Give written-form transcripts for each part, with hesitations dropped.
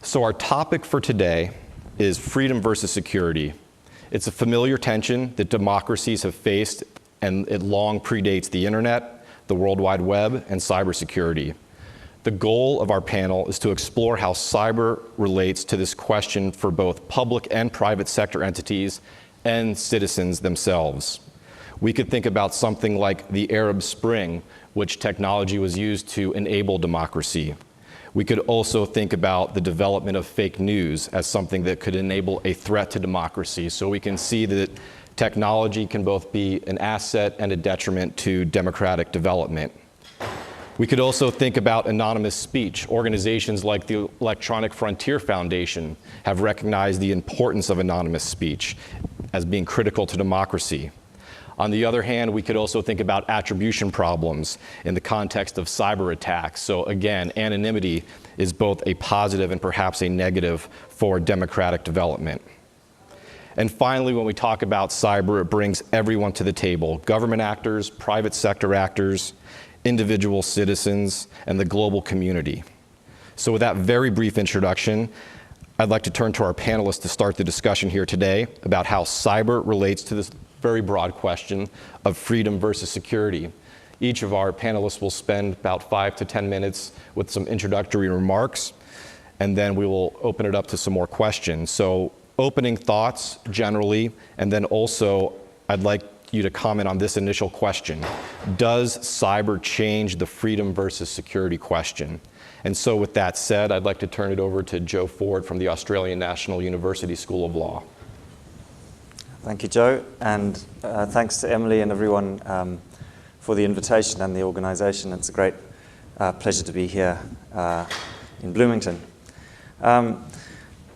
So our topic for today is freedom versus security. It's a familiar tension that democracies have faced, and it long predates the internet, the World Wide Web, and cybersecurity. The goal of our panel is to explore how cyber relates to this question for both public and private sector entities and citizens themselves. We could think about something like the Arab Spring, which technology was used to enable democracy. We could also think about the development of fake news as something that could enable a threat to democracy. So we can see that technology can both be an asset and a detriment to democratic development. We could also think about anonymous speech. Organizations like the Electronic Frontier Foundation have recognized the importance of anonymous speech as being critical to democracy. On the other hand, we could also think about attribution problems in the context of cyber attacks. So again, anonymity is both a positive and perhaps a negative for democratic development. And finally, when we talk about cyber, it brings everyone to the table: government actors, private sector actors, individual citizens, and the global community. So with that very brief introduction, I'd like to turn to our panelists to start the discussion here today about how cyber relates to this very broad question of freedom versus security. Each of our panelists will spend about 5 to 10 minutes with some introductory remarks, and then we will open it up to some more questions. So opening thoughts generally, and then also I'd like you to comment on this initial question. Does cyber change the freedom versus security question? And so with that said, I'd like to turn it over to Joe Ford from the Australian National University School of Law. Thank you, Joe, and thanks to Emily and everyone for the invitation and the organization. It's a great pleasure to be here in Bloomington.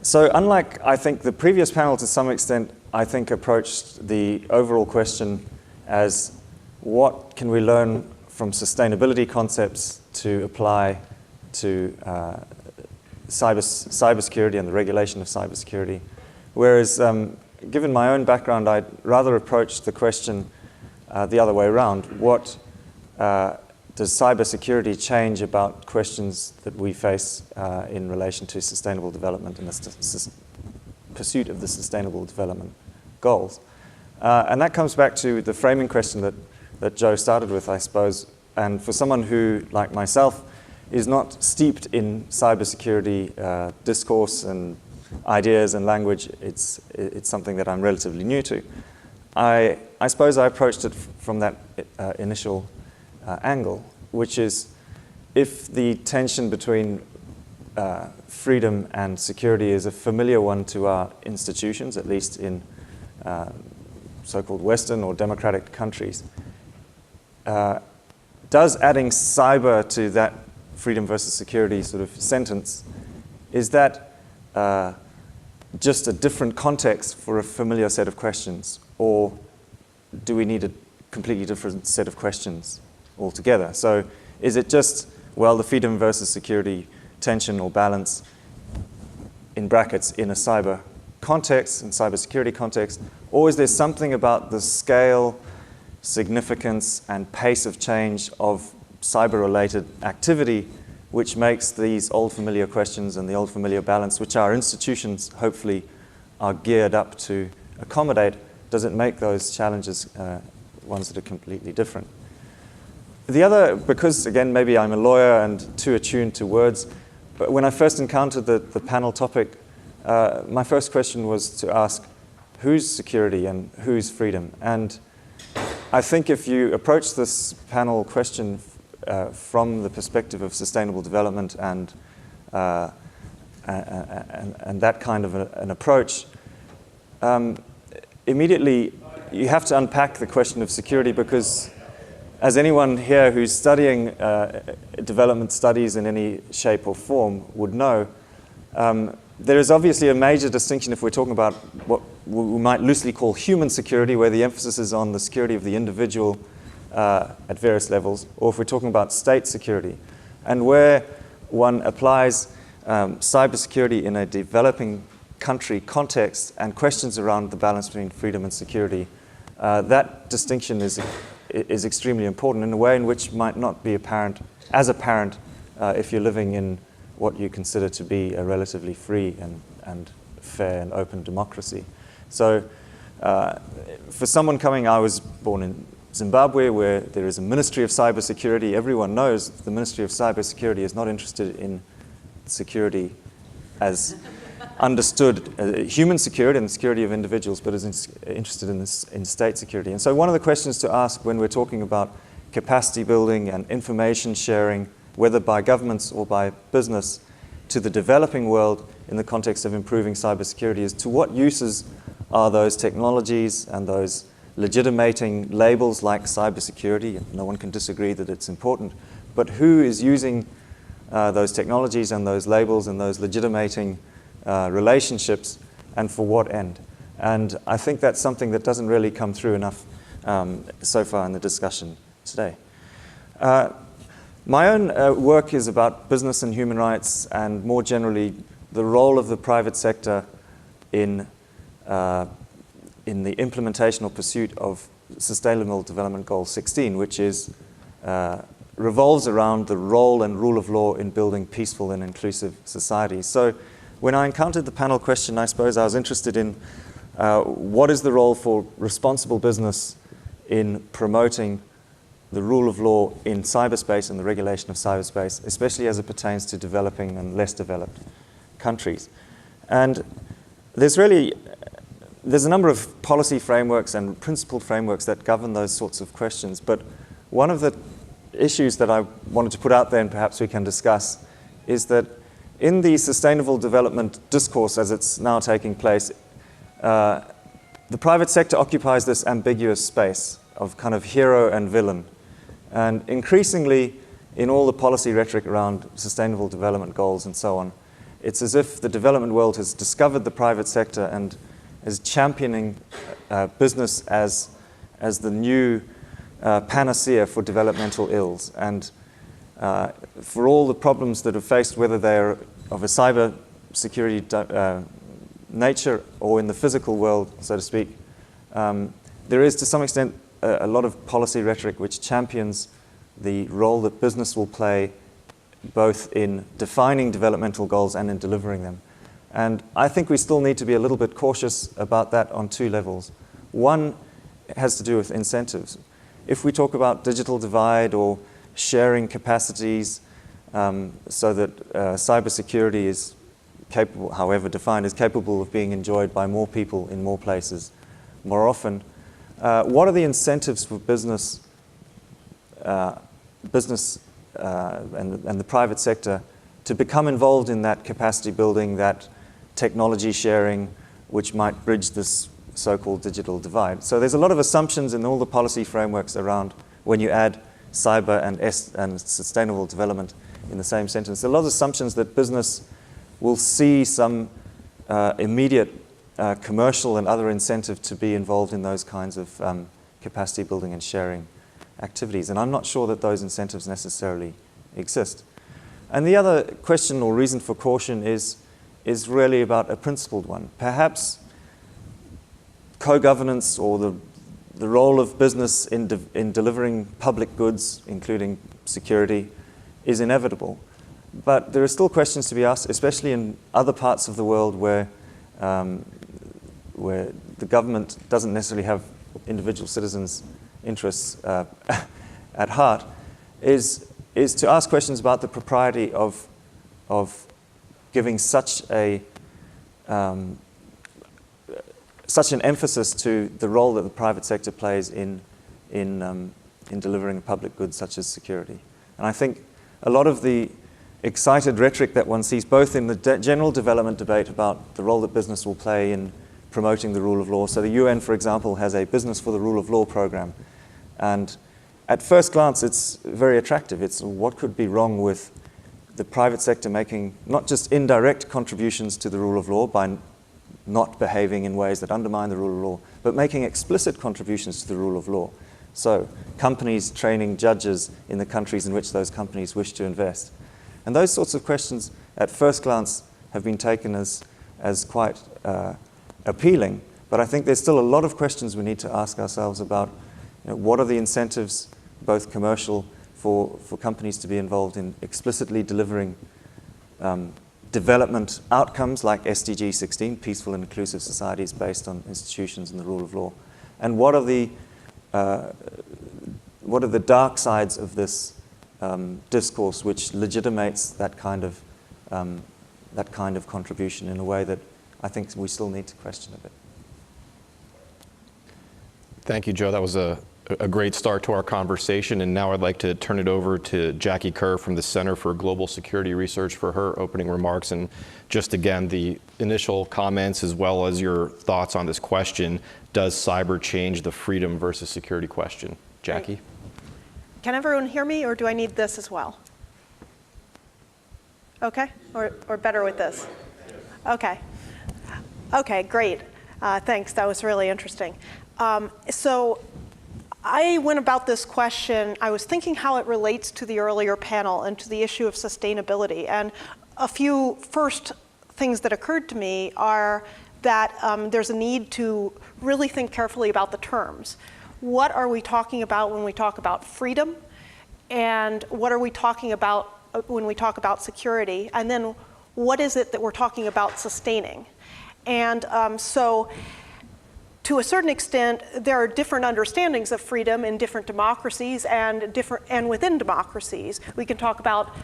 So unlike, I think, the previous panel, to some extent, I think approached the overall question as what can we learn from sustainability concepts to apply to cybersecurity and the regulation of cybersecurity. Whereas given my own background, I'd rather approach the question the other way around. What does cybersecurity change about questions that we face in relation to sustainable development and the pursuit of the sustainable development goals? And that comes back to the framing question that Joe started with, I suppose. And for someone who, like myself, is not steeped in cybersecurity discourse and ideas and language, it's something that I'm relatively new to. I suppose I approached it from that initial angle, which is if the tension between freedom and security is a familiar one to our institutions, at least in so-called Western or democratic countries, does adding cyber to that freedom versus security sort of sentence, is that just a different context for a familiar set of questions, or do we need a completely different set of questions altogether? So is it just, well, the freedom versus security tension or balance, in brackets, in a cyber context, in cybersecurity context, or is there something about the scale, significance, and pace of change of cyber-related activity which makes these old familiar questions and the old familiar balance, which our institutions hopefully are geared up to accommodate, does it make those challenges ones that are completely different? The other, because again, maybe I'm a lawyer and too attuned to words, but when I first encountered the panel topic, my first question was to ask, whose security and whose freedom? And I think if you approach this panel question from the perspective of sustainable development and that kind of an approach, immediately you have to unpack the question of security, because as anyone here who's studying development studies in any shape or form would know, there is obviously a major distinction if we're talking about what we might loosely call human security, where the emphasis is on the security of the individual at various levels, or if we're talking about state security. And where one applies cybersecurity in a developing country context and questions around the balance between freedom and security, that distinction is extremely important in a way in which might not be apparent if you're living in what you consider to be a relatively free and fair and open democracy. So for someone coming, I was born in Zimbabwe, where there is a Ministry of Cybersecurity. Everyone knows the Ministry of Cybersecurity is not interested in security as understood, human security and the security of individuals, but is interested in state security. And so one of the questions to ask when we're talking about capacity building and information sharing, whether by governments or by business, to the developing world in the context of improving cybersecurity is to what uses are those technologies and those legitimating labels like cybersecurity? No one can disagree that it's important, but who is using those technologies and those labels and those legitimating relationships, and for what end? And I think that's something that doesn't really come through enough so far in the discussion today. My own work is about business and human rights, and more generally the role of the private sector in the implementation or pursuit of Sustainable Development Goal 16, which is revolves around the role and rule of law in building peaceful and inclusive societies. So when I encountered the panel question, I suppose I was interested in what is the role for responsible business in promoting the rule of law in cyberspace and the regulation of cyberspace, especially as it pertains to developing and less developed countries. And there's a number of policy frameworks and principled frameworks that govern those sorts of questions, but one of the issues that I wanted to put out there, and perhaps we can discuss, is that in the sustainable development discourse as it's now taking place, the private sector occupies this ambiguous space of kind of hero and villain. And increasingly, in all the policy rhetoric around sustainable development goals and so on, it's as if the development world has discovered the private sector and is championing business as the new panacea for developmental ills. And for all the problems that are faced, whether they're of a cyber security nature or in the physical world, so to speak, there is to some extent a lot of policy rhetoric which champions the role that business will play both in defining developmental goals and in delivering them. And I think we still need to be a little bit cautious about that on two levels. One has to do with incentives. If we talk about digital divide or sharing capacities so that cybersecurity is capable, however defined, is capable of being enjoyed by more people in more places more often, what are the incentives for business and the private sector to become involved in that capacity building, that technology sharing, which might bridge this so-called digital divide? So there's a lot of assumptions in all the policy frameworks around when you add cyber and sustainable development in the same sentence. There are a lot of assumptions that business will see some immediate commercial and other incentive to be involved in those kinds of capacity building and sharing activities. And I'm not sure that those incentives necessarily exist. And the other question or reason for caution is really about a principled one. Perhaps co-governance or the role of business in delivering public goods, including security, is inevitable. But there are still questions to be asked, especially in other parts of the world where the government doesn't necessarily have individual citizens' interests at heart, is to ask questions about the propriety of giving such an emphasis to the role that the private sector plays in delivering public goods such as security. And I think a lot of the excited rhetoric that one sees both in the general development debate about the role that business will play in promoting the rule of law. So the UN, for example, has a Business for the Rule of Law program. And at first glance, it's very attractive. It's what could be wrong with the private sector making not just indirect contributions to the rule of law by not behaving in ways that undermine the rule of law, but making explicit contributions to the rule of law. So companies training judges in the countries in which those companies wish to invest. And those sorts of questions, at first glance, have been taken as quite appealing. But I think there's still a lot of questions we need to ask ourselves about what are the incentives, both commercial, for companies to be involved in explicitly delivering development outcomes like SDG 16, peaceful and inclusive societies based on institutions and the rule of law? And what are the dark sides of this discourse which legitimates that kind of contribution in a way that I think we still need to question a bit? Thank you, Joe. That was a great start to our conversation. And now I'd like to turn it over to Jackie Kerr from the Center for Global Security Research for her opening remarks. And just again, the initial comments as well as your thoughts on this question. Does cyber change the freedom versus security question? Jackie? Can everyone hear me, or do I need this as well? Okay, or better with this? Okay. Okay, great. Thanks, that was really interesting. So I went about this question, I was thinking how it relates to the earlier panel and to the issue of sustainability. And a few first things that occurred to me are that there's a need to really think carefully about the terms. What are we talking about when we talk about freedom? And what are we talking about when we talk about security? And then what is it that we're talking about sustaining? And so to a certain extent, there are different understandings of freedom in different democracies and within democracies. We can talk about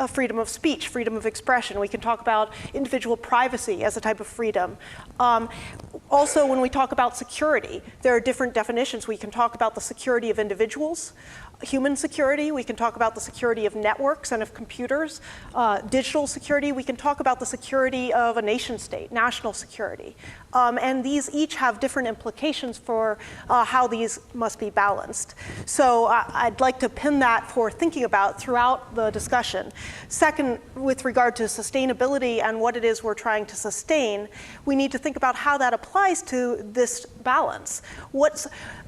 freedom of speech, freedom of expression. We can talk about individual privacy as a type of freedom. Also, when we talk about security, there are different definitions. We can talk about the security of individuals, human security. We can talk about the security of networks and of computers, digital security. We can talk about the security of a nation state, national security. And these each have different implications for how these must be balanced. So I'd like to pin that for thinking about throughout the discussion. Second, with regard to sustainability and what it is we're trying to sustain, we need to think about how that applies to this balance.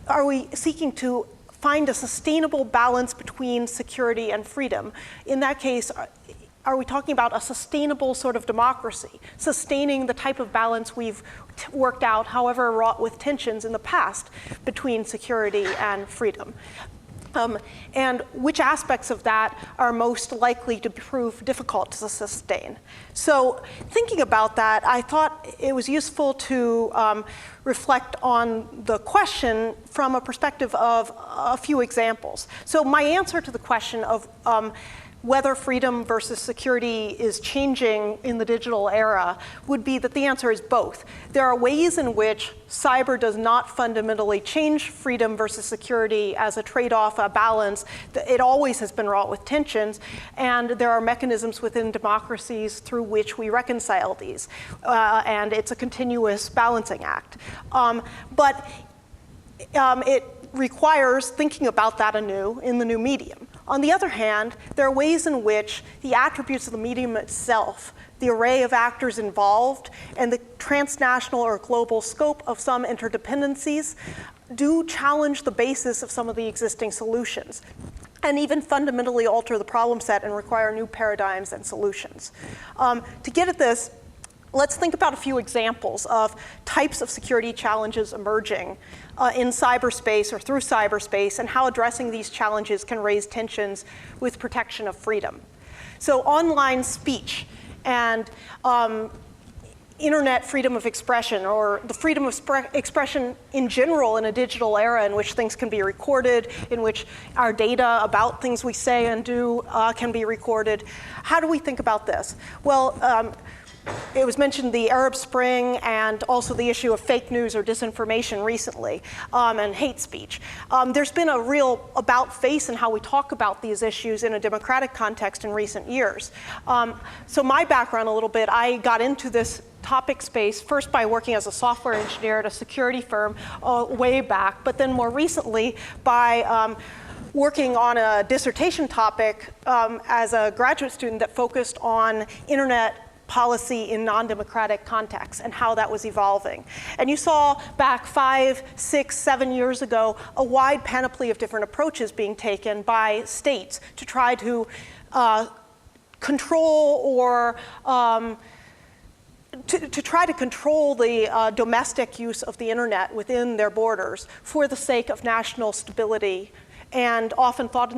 Are we seeking to find a sustainable balance between security and freedom? In that case, are we talking about a sustainable sort of democracy, sustaining the type of balance we've worked out, however wrought with tensions in the past, between security and freedom? And which aspects of that are most likely to prove difficult to sustain? So thinking about that, I thought it was useful to reflect on the question from a perspective of a few examples. So my answer to the question of whether freedom versus security is changing in the digital era would be that the answer is both. There are ways in which cyber does not fundamentally change freedom versus security as a trade-off, a balance. It always has been wrought with tensions, and there are mechanisms within democracies through which we reconcile these. And it's a continuous balancing act. But it requires thinking about that anew in the new medium. On the other hand, there are ways in which the attributes of the medium itself, the array of actors involved, and the transnational or global scope of some interdependencies do challenge the basis of some of the existing solutions, and even fundamentally alter the problem set and require new paradigms and solutions. To get at this, let's think about a few examples of types of security challenges emerging in cyberspace or through cyberspace, and how addressing these challenges can raise tensions with protection of freedom. So online speech and internet freedom of expression, or the freedom of expression in general in a digital era in which things can be recorded, in which our data about things we say and do can be recorded. How do we think about this? Well, it was mentioned the Arab Spring and also the issue of fake news or disinformation recently, and hate speech. There's been a real about-face in how we talk about these issues in a democratic context in recent years. So my background a little bit, I got into this topic space first by working as a software engineer at a security firm way back, but then more recently by working on a dissertation topic as a graduate student that focused on internet policy in non-democratic contexts and how that was evolving. And you saw back 5, 6, 7 years ago a wide panoply of different approaches being taken by states to try to control or to try to control the domestic use of the internet within their borders for the sake of national stability and often thought of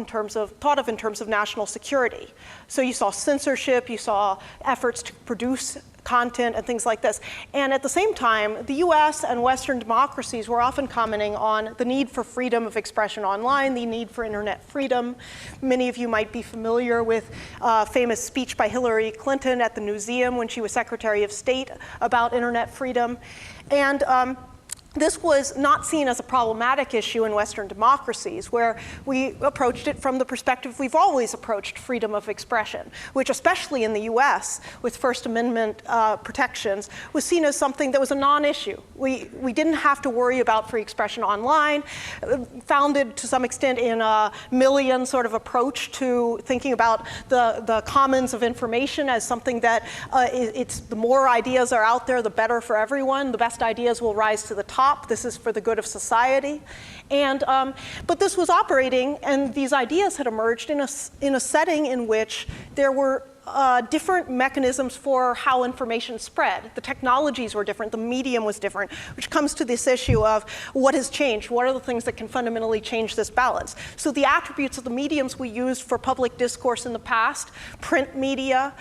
in terms of national security. So you saw censorship, you saw efforts to produce content and things like this. And at the same time, the US and Western democracies were often commenting on the need for freedom of expression online, the need for internet freedom. Many of you might be familiar with a famous speech by Hillary Clinton at the Museum when she was Secretary of State about internet freedom. And this was not seen as a problematic issue in Western democracies, where we approached it from the perspective we've always approached freedom of expression, which especially in the US, with First Amendment protections, was seen as something that was a non-issue. We didn't have to worry about free expression online, founded to some extent in a Millian sort of approach to thinking about the commons of information as something that the more ideas are out there, the better for everyone. The best ideas will rise to the top. This is for the good of society. And, but this was operating, and these ideas had emerged in a setting in which there were different mechanisms for how information spread. The technologies were different, the medium was different, which comes to this issue of what has changed, what are the things that can fundamentally change this balance. So the attributes of the mediums we used for public discourse in the past, print media,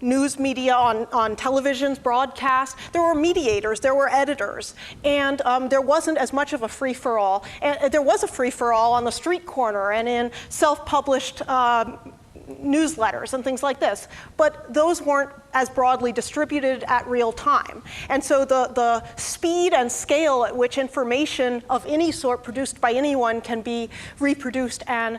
news media on televisions, broadcast, there were mediators, there were editors, and there wasn't as much of a free-for-all. And there was a free-for-all on the street corner and in self-published newsletters and things like this, but those weren't as broadly distributed at real time. And so the speed and scale at which information of any sort produced by anyone can be reproduced and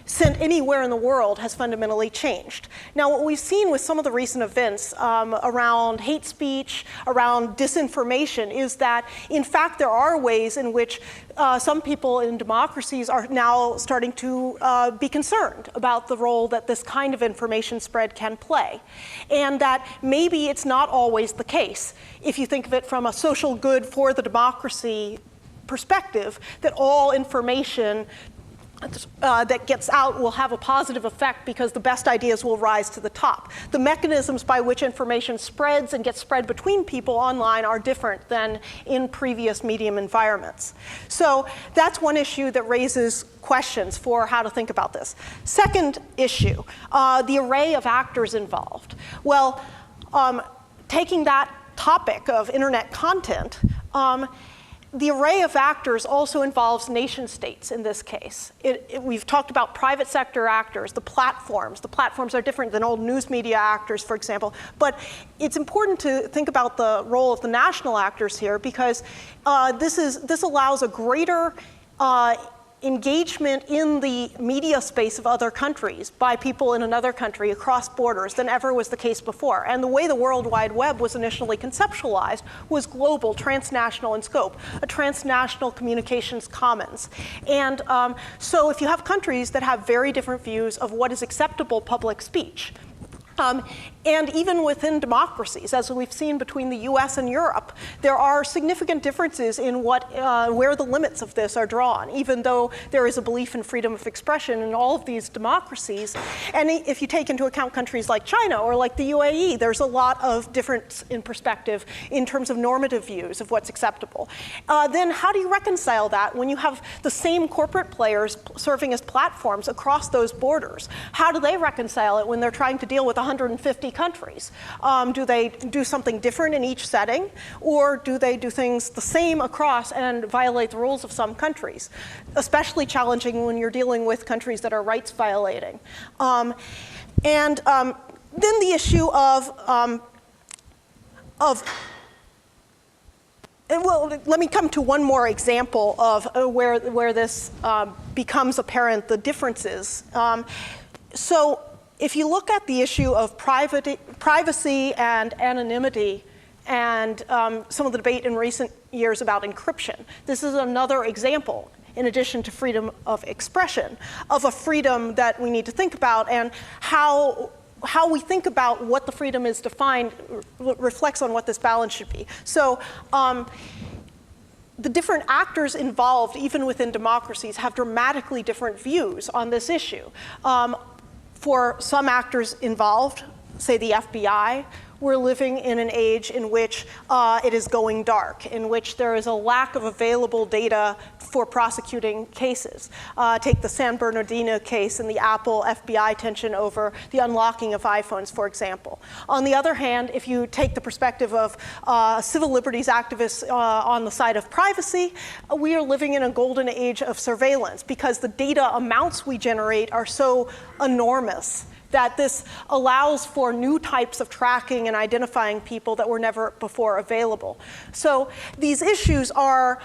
sent anywhere in the world has fundamentally changed. Now, what we've seen with some of the recent events around hate speech, around disinformation, is that, in fact, there are ways in which some people in democracies are now starting to be concerned about the role that this kind of information spread can play. And that maybe it's not always the case, if you think of it from a social good for the democracy perspective, that all information that gets out will have a positive effect because the best ideas will rise to the top. The mechanisms by which information spreads and gets spread between people online are different than in previous medium environments. So that's one issue that raises questions for how to think about this. Second issue, the array of actors involved. Well, taking that topic of internet content, the array of actors also involves nation states in this case. We've talked about private sector actors, the platforms. The platforms are different than old news media actors, for example. But it's important to think about the role of the national actors here, because this allows a greater engagement in the media space of other countries by people in another country across borders than ever was the case before. And the way the World Wide Web was initially conceptualized was global, transnational in scope, a transnational communications commons. And so if you have countries that have very different views of what is acceptable public speech, and even within democracies, as we've seen between the US and Europe, there are significant differences in where the limits of this are drawn, even though there is a belief in freedom of expression in all of these democracies. And if you take into account countries like China or like the UAE, there's a lot of difference in perspective in terms of normative views of what's acceptable. Then how do you reconcile that when you have the same corporate players serving as platforms across those borders? How do they reconcile it when they're trying to deal with 150 countries? Do they do something different in each setting, or do they do things the same across and violate the rules of some countries? Especially challenging when you're dealing with countries that are rights violating. Then the issue well, let me come to one more example of where this becomes apparent, the differences. So if you look at the issue of privacy and anonymity and some of the debate in recent years about encryption, this is another example, in addition to freedom of expression, of a freedom that we need to think about, and how we think about what the freedom is defined reflects on what this balance should be. So the different actors involved, even within democracies, have dramatically different views on this issue. For some actors involved, say, the FBI, we're living in an age in which it is going dark, in which there is a lack of available data for prosecuting cases. Take the San Bernardino case and the Apple FBI tension over the unlocking of iPhones, for example. On the other hand, if you take the perspective of civil liberties activists on the side of privacy, we are living in a golden age of surveillance because the data amounts we generate are so enormous that this allows for new types of tracking and identifying people that were never before available. So these issues are,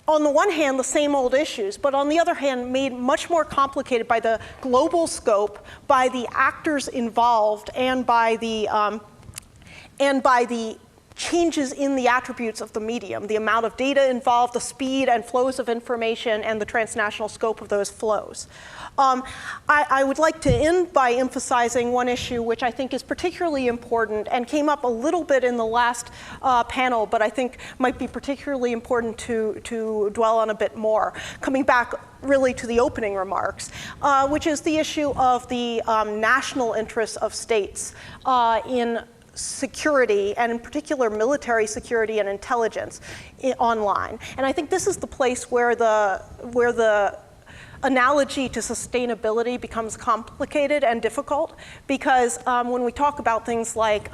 on the one hand, the same old issues, but on the other hand, made much more complicated by the global scope, by the actors involved, and by the changes in the attributes of the medium, the amount of data involved, the speed and flows of information, and the transnational scope of those flows. I would like to end by emphasizing one issue which I think is particularly important and came up a little bit in the last panel, but I think might be particularly important to dwell on a bit more, coming back really to the opening remarks, which is the issue of the national interests of states in security, and in particular military security and intelligence online. And I think this is the place where the analogy to sustainability becomes complicated and difficult, because when we talk about things like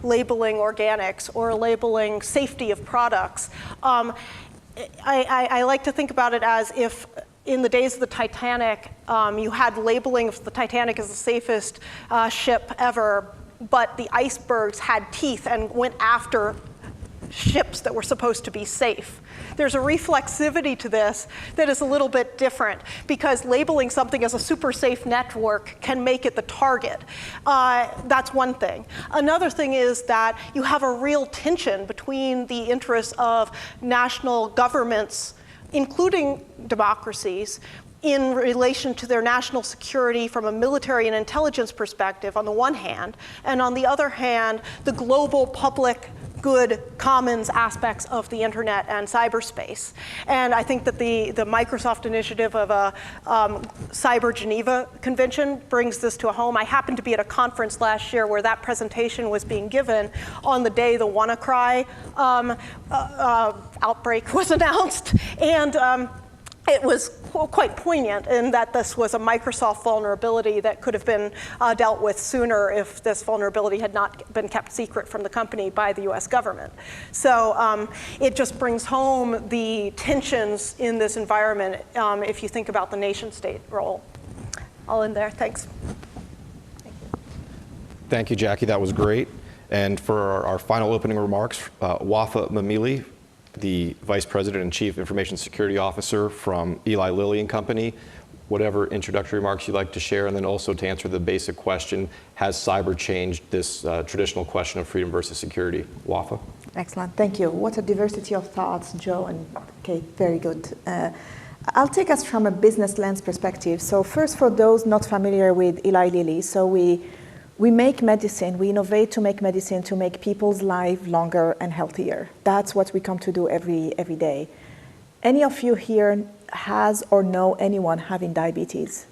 labeling organics or labeling safety of products, I like to think about it as if in the days of the Titanic, you had labeling of the Titanic as the safest ship ever, but the icebergs had teeth and went after ships that were supposed to be safe. There's a reflexivity to this that is a little bit different, because labeling something as a super safe network can make it the target. That's one thing. Another thing is that you have a real tension between the interests of national governments, including democracies, in relation to their national security from a military and intelligence perspective on the one hand, and on the other hand, the global public good commons aspects of the internet and cyberspace. And I think that the Microsoft initiative of a Cyber Geneva Convention brings this to a home. I happened to be at a conference last year where that presentation was being given on the day the WannaCry outbreak was announced. And it was quite poignant in that this was a Microsoft vulnerability that could have been dealt with sooner if this vulnerability had not been kept secret from the company by the US government. So it just brings home the tensions in this environment if you think about the nation state role. I'll end there, thanks. Thank you, Jackie, that was great. And for our final opening remarks, Wafa Mamooli, the Vice President and Chief Information Security Officer from Eli Lilly and Company. Whatever introductory remarks you'd like to share, and then also to answer the basic question, has cyber changed this traditional question of freedom versus security? Wafa? Excellent, thank you. What a diversity of thoughts, Joe and Kate, very good. I'll take us from a business lens perspective. So first, for those not familiar with Eli Lilly, so we make medicine, we innovate to make medicine to make people's lives longer and healthier. That's what we come to do every day. Any of you here has or know anyone having diabetes?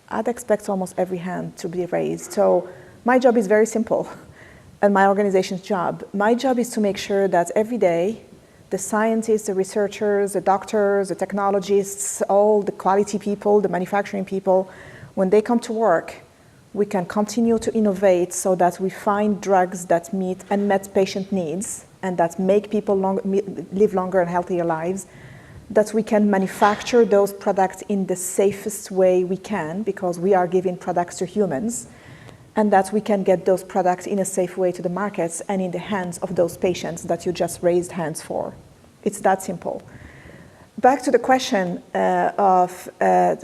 I'd expect almost every hand to be raised. So my job is very simple, and my organization's job. My job is to make sure that every day, the scientists, the researchers, the doctors, the technologists, all the quality people, the manufacturing people, when they come to work, we can continue to innovate so that we find drugs that meet unmet patient needs and that make people live longer and healthier lives, that we can manufacture those products in the safest way we can, because we are giving products to humans, and that we can get those products in a safe way to the markets and in the hands of those patients that you just raised hands for. It's that simple. Back to the question of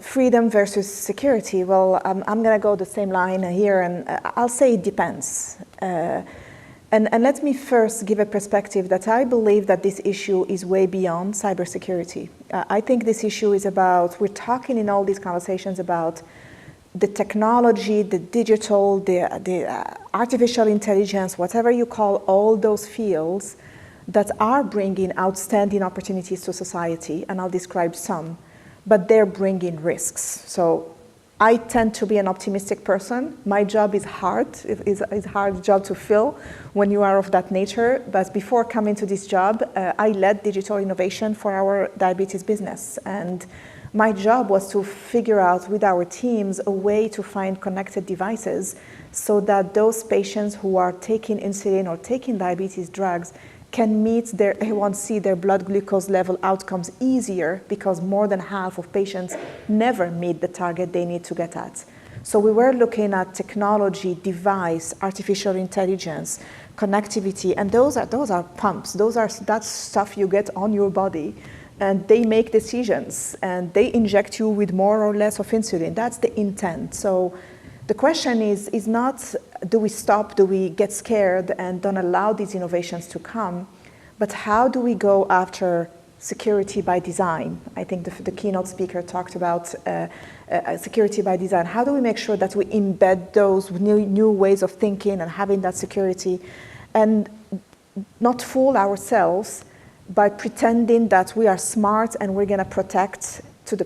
freedom versus security. Well, I'm going to go the same line here, and I'll say it depends. And let me first give a perspective that I believe that this issue is way beyond cybersecurity. I think this issue is about, we're talking in all these conversations about the technology, the digital, the artificial intelligence, whatever you call all those fields that are bringing outstanding opportunities to society, and I'll describe some, but they're bringing risks. So I tend to be an optimistic person. My job is hard. It's a hard job to fill when you are of that nature. But before coming to this job, I led digital innovation for our diabetes business. And my job was to figure out with our teams a way to find connected devices so that those patients who are taking insulin or taking diabetes drugs can meet their A1C, their blood glucose level outcomes easier, because more than half of patients never meet the target they need to get at. So we were looking at technology, device, artificial intelligence, connectivity, and those are pumps. That's stuff you get on your body, and they make decisions, and they inject you with more or less of insulin. That's the intent. So the question is not, do we stop, do we get scared and don't allow these innovations to come, but how do we go after security by design? I think the keynote speaker talked about security by design. How do we make sure that we embed those new ways of thinking and having that security, and not fool ourselves by pretending that we are smart and we're going to protect to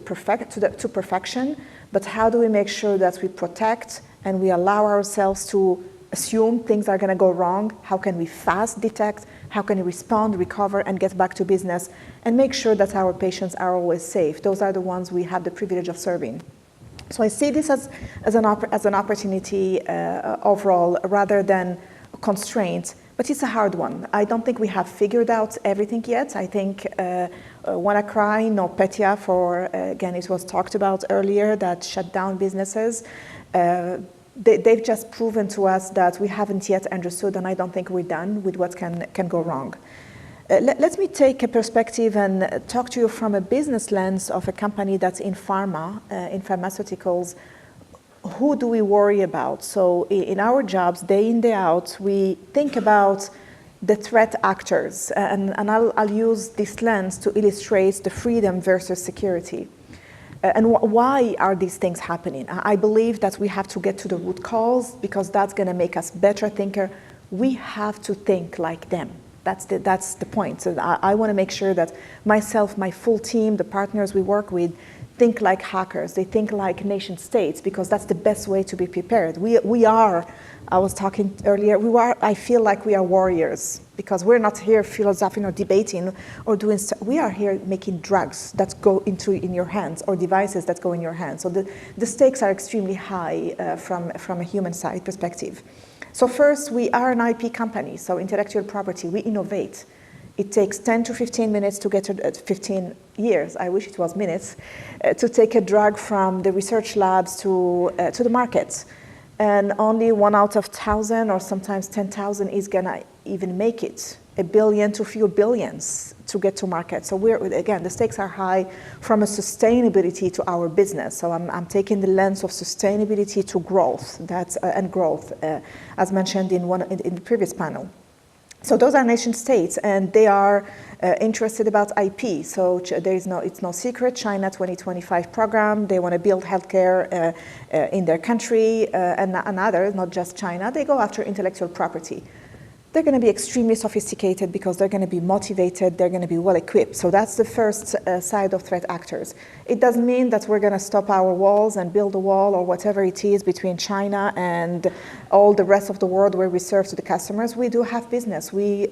perfection, but how do we make sure that we protect and we allow ourselves to assume things are going to go wrong? How can we fast detect? How can we respond, recover, and get back to business, and make sure that our patients are always safe? Those are the ones we have the privilege of serving. So I see this as an opportunity overall, rather than a constraint, but it's a hard one. I don't think we have figured out everything yet. I think WannaCry, NotPetya, for again, it was talked about earlier, that shut down businesses. They've just proven to us that we haven't yet understood, and I don't think we're done with what can go wrong. Let me take a perspective and talk to you from a business lens of a company that's in pharma, in pharmaceuticals. Who do we worry about? So in our jobs, day in, day out, we think about the threat actors, and I'll use this lens to illustrate the freedom versus security. And why are these things happening? I believe that we have to get to the root cause, because that's going to make us better thinker. We have to think like them. That's the point. So I want to make sure that myself, my full team, the partners we work with, think like hackers. They think like nation states, because that's the best way to be prepared. We are, I was talking earlier, I feel like we are warriors, because we're not here philosophizing or debating or doing we are here making drugs that go in your hands, or devices that go in your hands. So the stakes are extremely high from a human side perspective. So first, we are an IP company, so intellectual property, we innovate. It takes 10 to 15 minutes to get to 15 years, I wish it was minutes, to take a drug from the research labs to the markets. And only 1 out of 1,000 or sometimes 10,000 is gonna even make it. 1 billion to a few billions to get to market. So again, the stakes are high from a sustainability to our business. So I'm taking the lens of sustainability to growth, and growth, as mentioned in the previous panel. So those are nation states, and they are interested about IP. So it's no secret, China 2025 program, they want to build healthcare in their country, and others, not just China, they go after intellectual property. They're going to be extremely sophisticated, because they're going to be motivated, they're going to be well equipped. So that's the first side of threat actors. It doesn't mean that we're going to stop our walls and build a wall or whatever it is between China and all the rest of the world where we serve to the customers. We do have business. We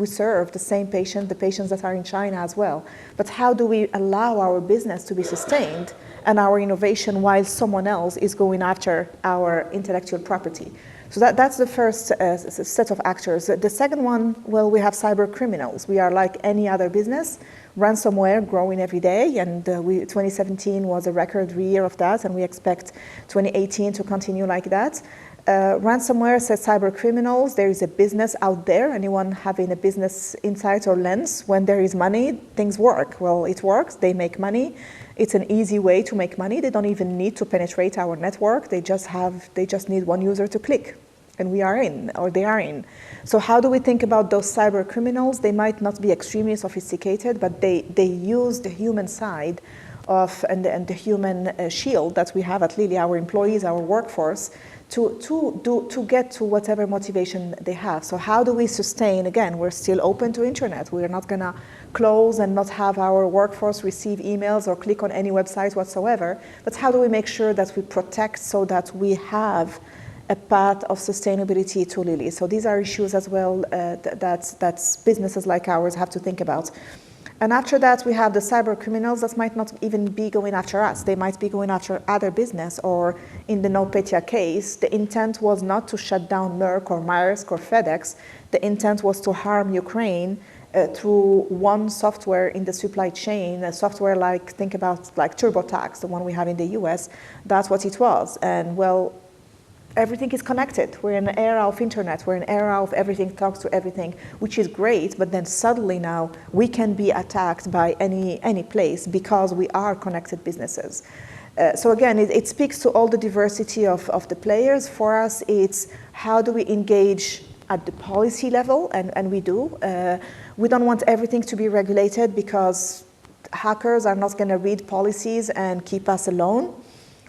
serve the same patient, the patients that are in China as well. But how do we allow our business to be sustained and our innovation while someone else is going after our intellectual property? So that's the first set of actors. The second one, well, we have cyber criminals. We are like any other business, ransomware growing every day, and 2017 was a record year of that, and we expect 2018 to continue like that. Ransomware says cyber criminals. There is a business out there. Anyone having a business insight or lens? When there is money, things work. Well, it works. They make money. It's an easy way to make money. They don't even need to penetrate our network. They just need one user to click, and we are in, or they are in. So how do we think about those cyber criminals? They might not be extremely sophisticated, but they use the human side of and the human shield that we have at Lilly, our employees, our workforce, to get to whatever motivation they have. So how do we sustain? Again, we're still open to internet. We're not going to close and not have our workforce receive emails or click on any website whatsoever. But how do we make sure that we protect so that we have a path of sustainability to Lilly? So these are issues as well that businesses like ours have to think about. And after that, we have the cyber criminals that might not even be going after us. They might be going after other business, or in the NotPetya case, the intent was not to shut down Merck or Maersk or FedEx. The intent was to harm Ukraine through one software in the supply chain, a software like, think about like TurboTax, the one we have in the US. That's what it was. And well, everything is connected. We're in an era of internet. We're in an era of everything talks to everything, which is great. But then suddenly now we can be attacked by any place because we are connected businesses. So again, it speaks to all the diversity of the players. For us, it's how do we engage at the policy level, and we do. We don't want everything to be regulated because hackers are not going to read policies and keep us alone.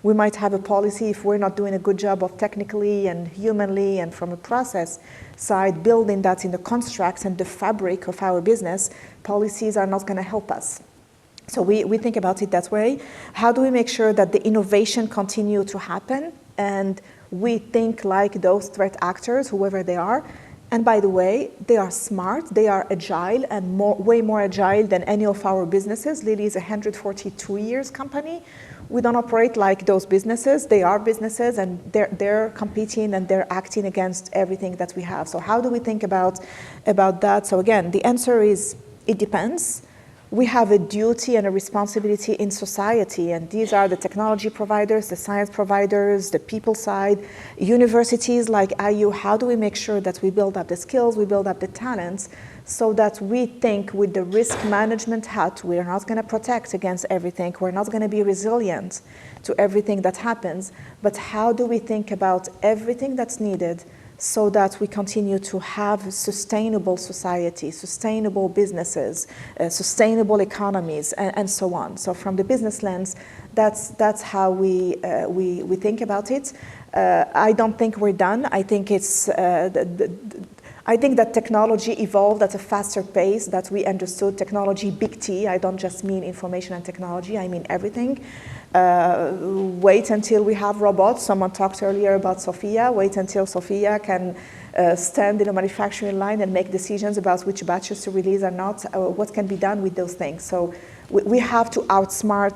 We might have a policy if we're not doing a good job of technically and humanly and from a process side building that in the constructs and the fabric of our business. Policies are not going to help us. So we think about it that way. How do we make sure that the innovation continue to happen and we think like those threat actors, whoever they are? And by the way, they are smart, they are agile, and way more agile than any of our businesses. Lilly is a 142 years company. We don't operate like those businesses. They are businesses, and they're competing and they're acting against everything that we have. So how do we think about that? So again, the answer is it depends. We have a duty and a responsibility in society, and these are the technology providers, the science providers, the people side, universities like IU. How do we make sure that we build up the skills, we build up the talents, so that we think with the risk management hat, we're not going to protect against everything, we're not going to be resilient to everything that happens, but how do we think about everything that's needed so that we continue to have sustainable society, sustainable businesses, sustainable economies, and so on. So from the business lens, that's how we think about it. I don't think we're done. I think it's I think that technology evolved at a faster pace that we understood. Technology, big T. I don't just mean information and technology. I mean everything. Wait until we have robots. Someone talked earlier about Sophia. Wait until Sophia can stand in a manufacturing line and make decisions about which batches to release or not, what can be done with those things. So we have to outsmart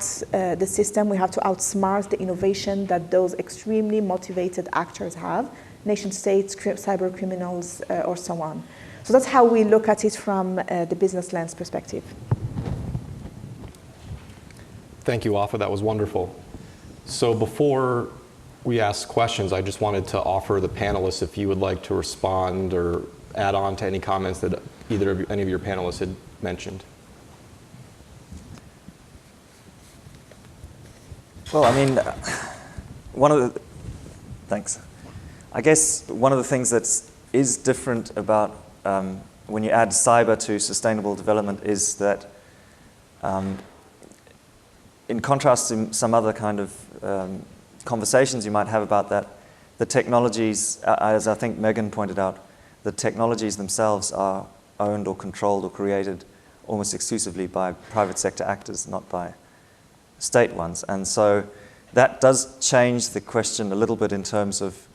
the system. We have to outsmart the innovation that those extremely motivated actors have, nation states, cyber criminals, or so on. So that's how we look at it from the business lens perspective. Thank you, Wafa. That was wonderful. So before we ask questions, I just wanted to offer the panelists if you would like to respond or add on to any comments that any of your panelists had mentioned. Well, I mean, thanks. I guess one of the things that is different about when you add cyber to sustainable development is that in contrast to some other kind of conversations you might have about that, the technologies, as I think Megan pointed out, the technologies themselves are owned or controlled or created almost exclusively by private sector actors, not by state ones. And so that does change the question a little bit in terms of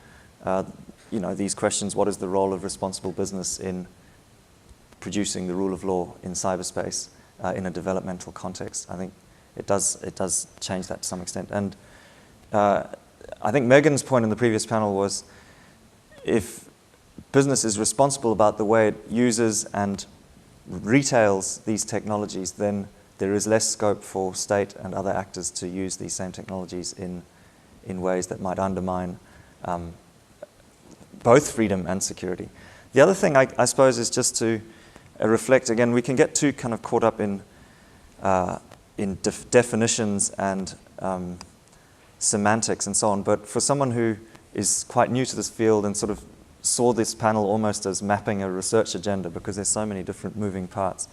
these questions: what is the role of responsible business in producing the rule of law in cyberspace in a developmental context? I think it does change that to some extent. And I think Megan's point in the previous panel was, if business is responsible about the way it uses and retails these technologies, then there is less scope for state and other actors to use these same technologies in ways that might undermine both freedom and security. The other thing, I suppose, is just to reflect, again, we can get too kind of caught up in definitions and semantics and so on, but for someone who is quite new to this field and sort of saw this panel almost as mapping a research agenda because there's so many different moving parts,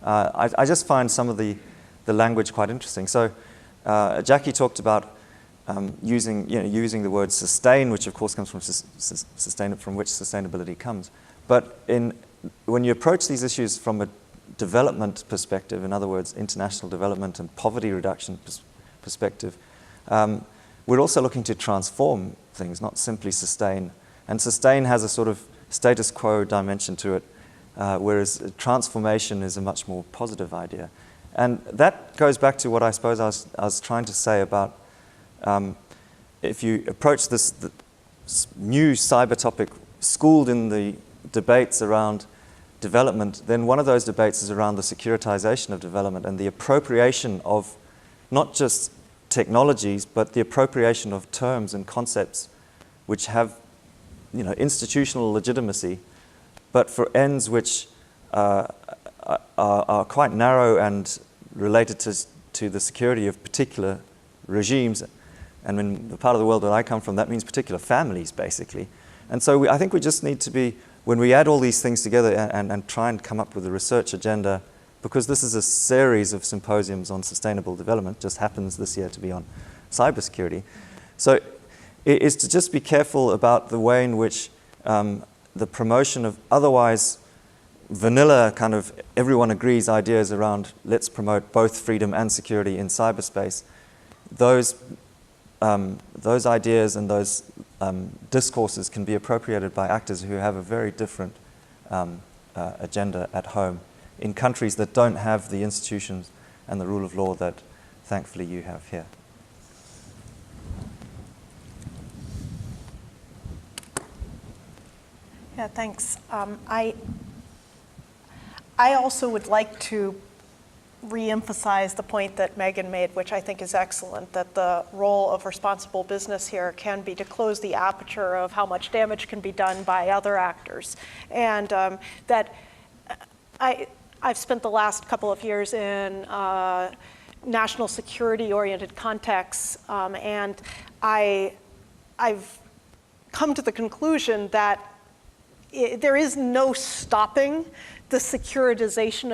I just find some of the language quite interesting. So Jackie talked about using the word sustain, which of course comes from from which sustainability comes. But when you approach these issues from a development perspective, in other words, international development and poverty reduction perspective, we're also looking to transform things, not simply sustain. And sustain has a sort of status quo dimension to it, whereas transformation is a much more positive idea. And that goes back to what I suppose I was trying to say about if you approach the new cyber topic schooled in the debates around development, then one of those debates is around the securitization of development and the appropriation of not just technologies, but the appropriation of terms and concepts which have institutional legitimacy, but for ends which are quite narrow and related to the security of particular regimes. And in the part of the world that I come from, that means particular families, basically. And so I think we just need to be, when we add all these things together and try and come up with a research agenda, because this is a series of symposiums on sustainable development, just happens this year to be on cybersecurity. So it is to just be careful about the way in which the promotion of otherwise vanilla kind of everyone agrees ideas around let's promote both freedom and security in cyberspace, those ideas and those discourses can be appropriated by actors who have a very different agenda at home in countries that don't have the institutions and the rule of law that thankfully you have here. Yeah, thanks. I also would like to re-emphasize the point that Megan made, which I think is excellent, that the role of responsible business here can be to close the aperture of how much damage can be done by other actors. And that I've spent the last couple of years in national security-oriented contexts, and I've come to the conclusion that there is no stopping the securitization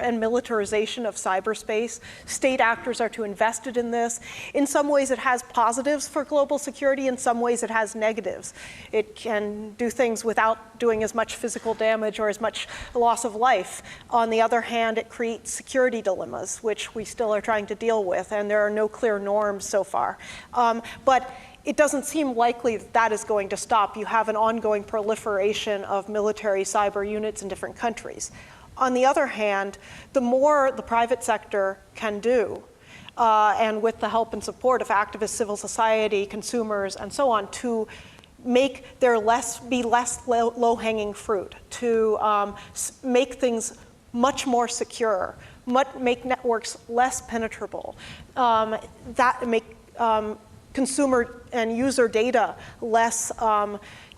and militarization of cyberspace. State actors are too invested in this. In some ways, it has positives for global security. In some ways, it has negatives. It can do things without doing as much physical damage or as much loss of life. On the other hand, it creates security dilemmas, which we still are trying to deal with, and there are no clear norms so far. But it doesn't seem likely that that is going to stop. You have an ongoing proliferation of military cyber units in different countries. On the other hand, the more the private sector can do, and with the help and support of activist civil society, consumers, and so on, to make there be less low-hanging fruit, to make things much more secure, make networks less penetrable, consumer and user data less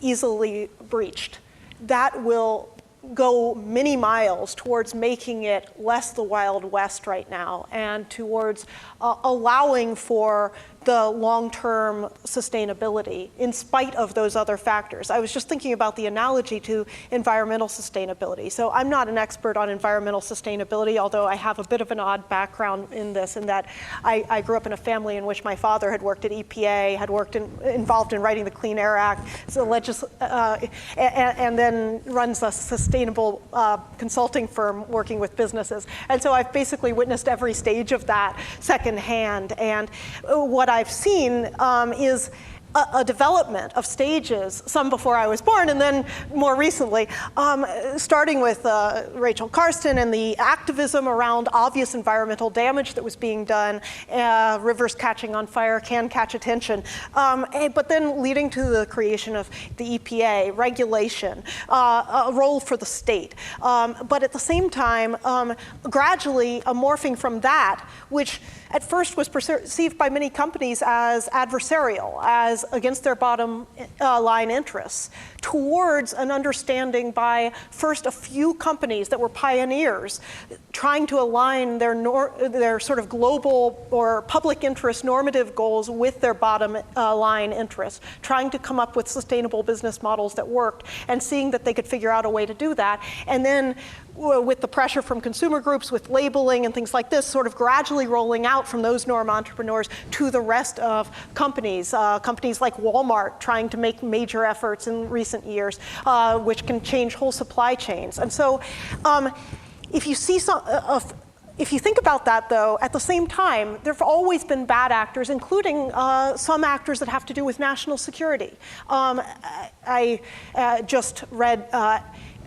easily breached. That will go many miles towards making it less the Wild West right now and towards allowing for the long-term sustainability in spite of those other factors. I was just thinking about the analogy to environmental sustainability. So I'm not an expert on environmental sustainability, although I have a bit of an odd background in this, in that I grew up in a family in which my father had worked at EPA, had involved in writing the Clean Air Act, and then runs a sustainable consulting firm working with businesses. And so I've basically witnessed every stage of that secondhand. And what I've seen is a development of stages, some before I was born, and then more recently, starting with Rachel Carson and the activism around obvious environmental damage that was being done, rivers catching on fire can catch attention, but then leading to the creation of the EPA, regulation, a role for the state. But at the same time, gradually morphing from that, which at first was perceived by many companies as adversarial, as against their bottom line interests, towards an understanding by first a few companies that were pioneers trying to align their sort of global or public interest normative goals with their bottom line interests, trying to come up with sustainable business models that worked and seeing that they could figure out a way to do that. And then with the pressure from consumer groups, with labeling and things like this, sort of gradually rolling out from those norm entrepreneurs to the rest of companies. Companies like Walmart trying to make major efforts in recent years, which can change whole supply chains. And so if you see if you think about that, though, at the same time, there have always been bad actors, including some actors that have to do with national security. I just read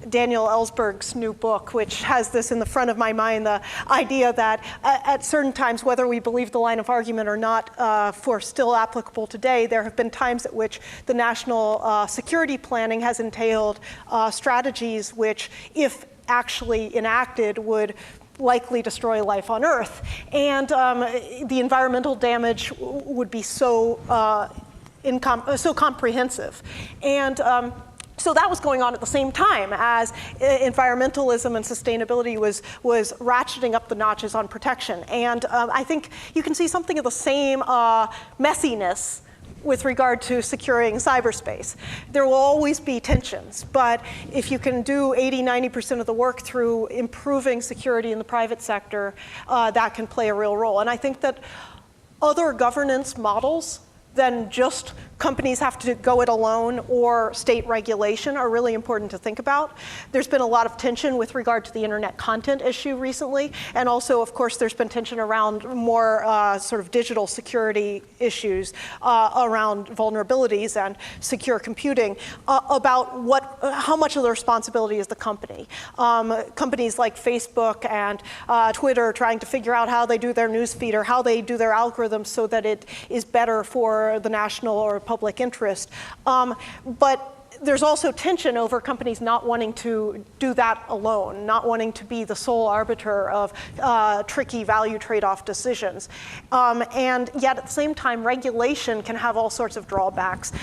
Daniel Ellsberg's new book, which has this in the front of my mind, the idea that at certain times, whether we believe the line of argument or not, for still applicable today, there have been times at which the national security planning has entailed strategies which, if actually enacted, would likely destroy life on Earth. And the environmental damage would be so comprehensive. And so that was going on at the same time as environmentalism and sustainability was ratcheting up the notches on protection. And I think you can see something of the same messiness with regard to securing cyberspace. There will always be tensions, but if you can do 80–90% of the work through improving security in the private sector, that can play a real role. And I think that other governance models than just companies have to go it alone or state regulation are really important to think about. There's been a lot of tension with regard to the internet content issue recently, and also, of course, there's been tension around more sort of digital security issues around vulnerabilities and secure computing about how much of the responsibility is the company. Companies like Facebook and Twitter trying to figure out how they do their newsfeed or how they do their algorithms so that it is better for the national or public interest. But there's also tension over companies not wanting to do that alone, not wanting to be the sole arbiter of tricky value trade-off decisions. And yet at the same time, regulation can have all sorts of drawbacks,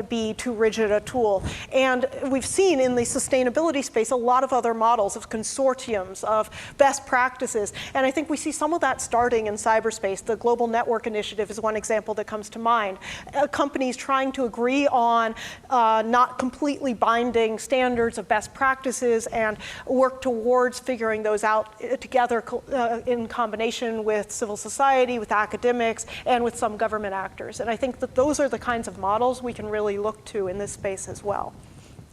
be too rigid a tool. And we've seen in the sustainability space a lot of other models of consortiums, of best practices. And I think we see some of that starting in cyberspace. The Global Network Initiative is one example that comes to mind. Companies trying to agree on not completely binding standards of best practices and work towards figuring those out together in combination with civil society, with academics, and with some government actors. And I think that those are the kinds of models we can really look to in this space as well.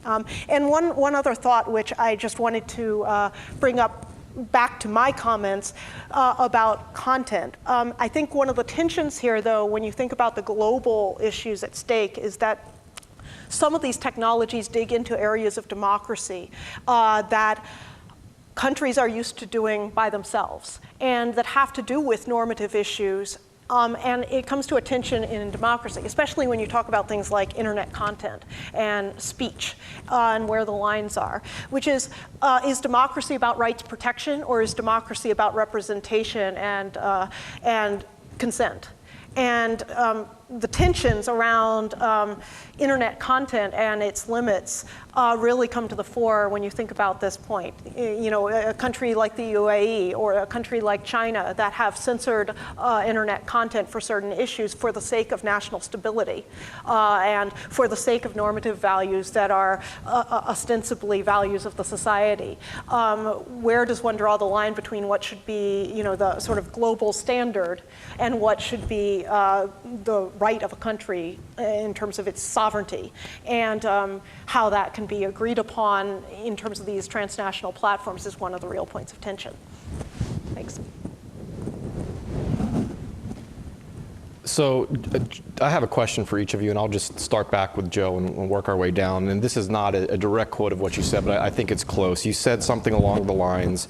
And one other thought which I just wanted to bring up back to my comments about content. I think one of the tensions here, though, when you think about the global issues at stake, is that some of these technologies dig into areas of democracy that countries are used to doing by themselves and that have to do with normative issues. And it comes to a tension in democracy, especially when you talk about things like internet content and speech and where the lines are, which is democracy about rights protection, or is democracy about representation and consent? And the tensions around internet content and its limits really come to the fore when you think about this point. You know, a country like the UAE or a country like China that have censored internet content for certain issues for the sake of national stability and for the sake of normative values that are ostensibly values of the society. Where does one draw the line between what should be, you know, the sort of global standard and what should be the right of a country in terms of its sovereignty, and how that can be agreed upon in terms of these transnational platforms is one of the real points of tension. Thanks. So I have a question for each of you, and I'll just start back with Joe and work our way down. And this is not a direct quote of what you said, but I think it's close. You said something along the lines,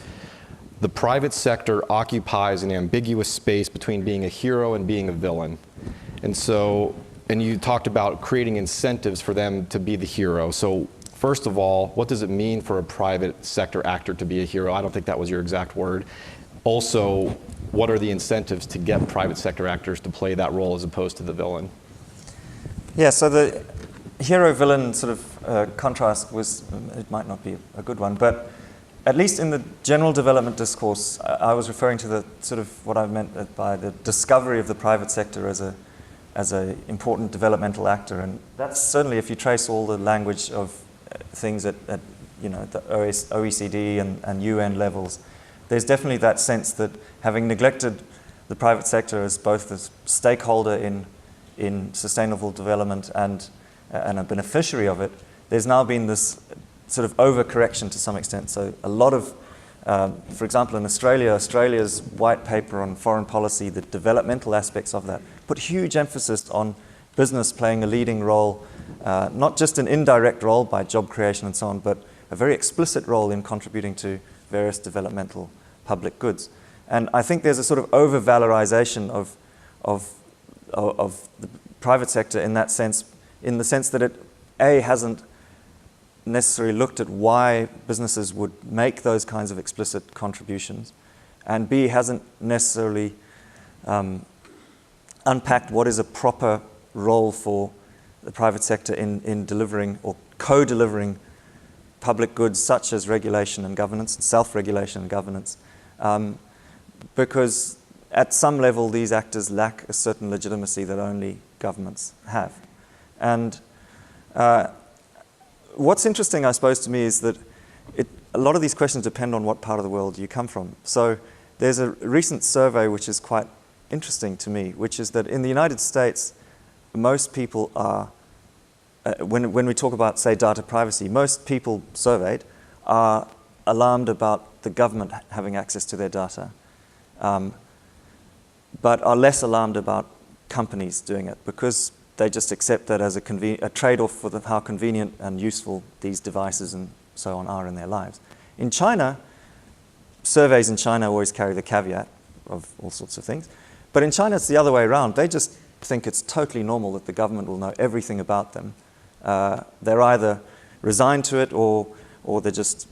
the private sector occupies an ambiguous space between being a hero and being a villain. And so, and you talked about creating incentives for them to be the hero. So first of all, what does it mean for a private sector actor to be a hero? I don't think that was your exact word. Also, what are the incentives to get private sector actors to play that role as opposed to the villain? Yeah, so the hero-villain sort of contrast was, it might not be a good one, but at least in the general development discourse, I was referring to the sort of what I meant by the discovery of the private sector as a important developmental actor. And that's certainly, if you trace all the language of things at the OECD and UN levels, there's definitely that sense that having neglected the private sector as both a stakeholder in sustainable development and a beneficiary of it, there's now been this sort of overcorrection to some extent. So a lot of, for example, in Australia's white paper on foreign policy, the developmental aspects of that, put huge emphasis on business playing a leading role, not just an indirect role by job creation and so on, but a very explicit role in contributing to various developmental public goods. And I think there's a sort of over-valorization of the private sector in that sense, in the sense that it, A, hasn't necessarily looked at why businesses would make those kinds of explicit contributions, and B, hasn't necessarily unpacked what is a proper role for the private sector in delivering or co-delivering public goods such as regulation and governance, self-regulation and governance, because at some level these actors lack a certain legitimacy that only governments have. And what's interesting, I suppose, to me is that a lot of these questions depend on what part of the world you come from. So there's a recent survey which is quite interesting to me, which is that in the United States, most people are, when we talk about, say, data privacy, most people surveyed are alarmed about the government having access to their data, but are less alarmed about companies doing it because they just accept that as a trade-off for how convenient and useful these devices and so on are in their lives. In China, surveys in China always carry the caveat of all sorts of things, but in China it's the other way around. They just think it's totally normal that the government will know everything about them. They're either resigned to it or they're just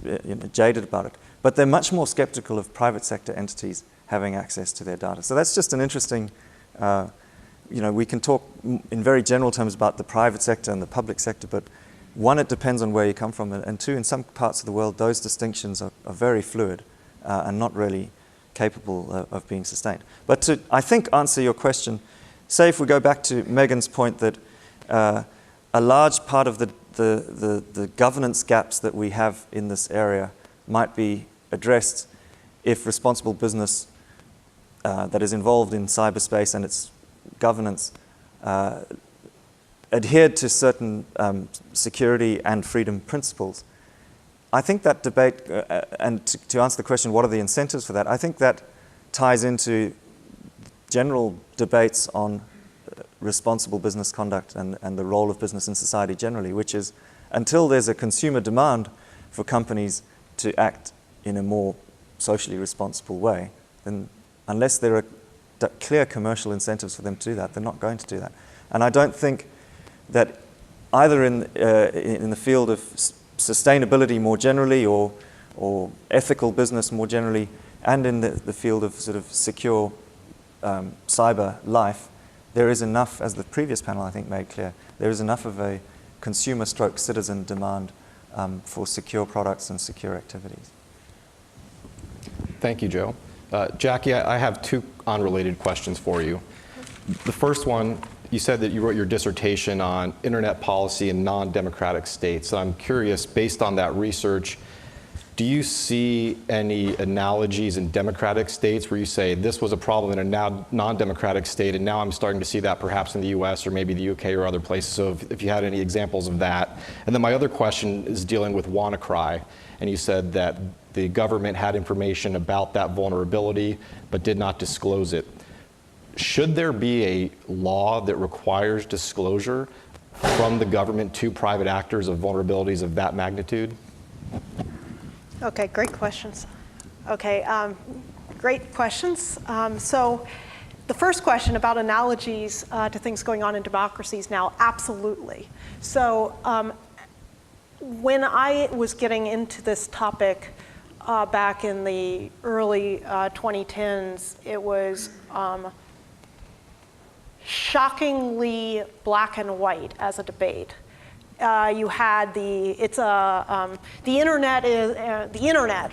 jaded about it. But they're much more skeptical of private sector entities having access to their data. So that's just an interesting, we can talk in very general terms about the private sector and the public sector, but one, it depends on where you come from, and two, in some parts of the world, those distinctions are very fluid and not really capable of being sustained. But to, I think, answer your question, say if we go back to Megan's point that a large part of the governance gaps that we have in this area might be addressed if responsible business that is involved in cyberspace and its governance adhered to certain security and freedom principles. I think that debate, and to answer the question, what are the incentives for that, I think that ties into general debates on responsible business conduct and the role of business in society generally, which is until there's a consumer demand for companies to act in a more socially responsible way, then unless there are clear commercial incentives for them to do that, they're not going to do that. And I don't think that either in the field of sustainability more generally or ethical business more generally, and in the field of sort of secure cyber life, there is enough, as the previous panel I think made clear, there is enough of a consumer/citizen demand for secure products and secure activities. Thank you, Joe. Jackie, I have two unrelated questions for you. The first one, you said that you wrote your dissertation on internet policy in non-democratic states. I'm curious, based on that research, do you see any analogies in democratic states where you say this was a problem in a non-democratic state, and now I'm starting to see that perhaps in the US or maybe the UK or other places? So if you had any examples of that. And then my other question is dealing with WannaCry, and you said that the government had information about that vulnerability but did not disclose it. Should there be a law that requires disclosure from the government to private actors of vulnerabilities of that magnitude? Okay, great questions. Okay, great questions. So the first question about analogies to things going on in democracies now, absolutely. So when I was getting into this topic back in the early 2010s, it was shockingly black and white as a debate. You had the internet is the internet.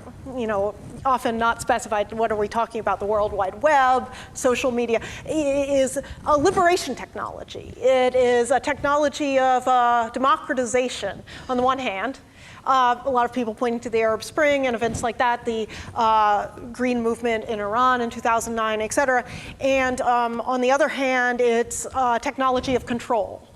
often not specified, what are we talking about, the World Wide Web, social media, is a liberation technology. It is a technology of democratization on the one hand. A lot of people pointing to the Arab Spring and events like that, the Green Movement in Iran in 2009, et cetera. And on the other hand, it's technology of control.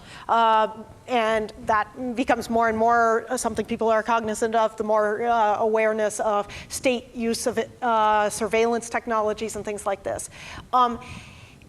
And that becomes more and more something people are cognizant of, the more awareness of state use of surveillance technologies and things like this.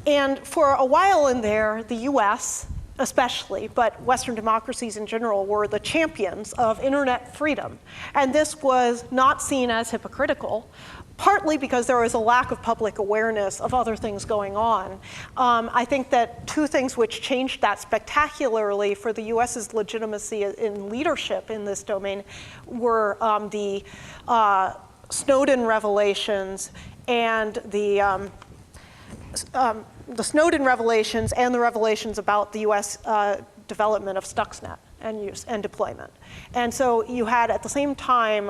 And for a while in there, the US especially, but Western democracies in general, were the champions of internet freedom. And this was not seen as hypocritical, partly because there was a lack of public awareness of other things going on. I think that two things which changed that spectacularly for the US's legitimacy in leadership in this domain were the Snowden revelations and the Snowden revelations and the revelations about the US development of Stuxnet and use and deployment. And so you had at the same time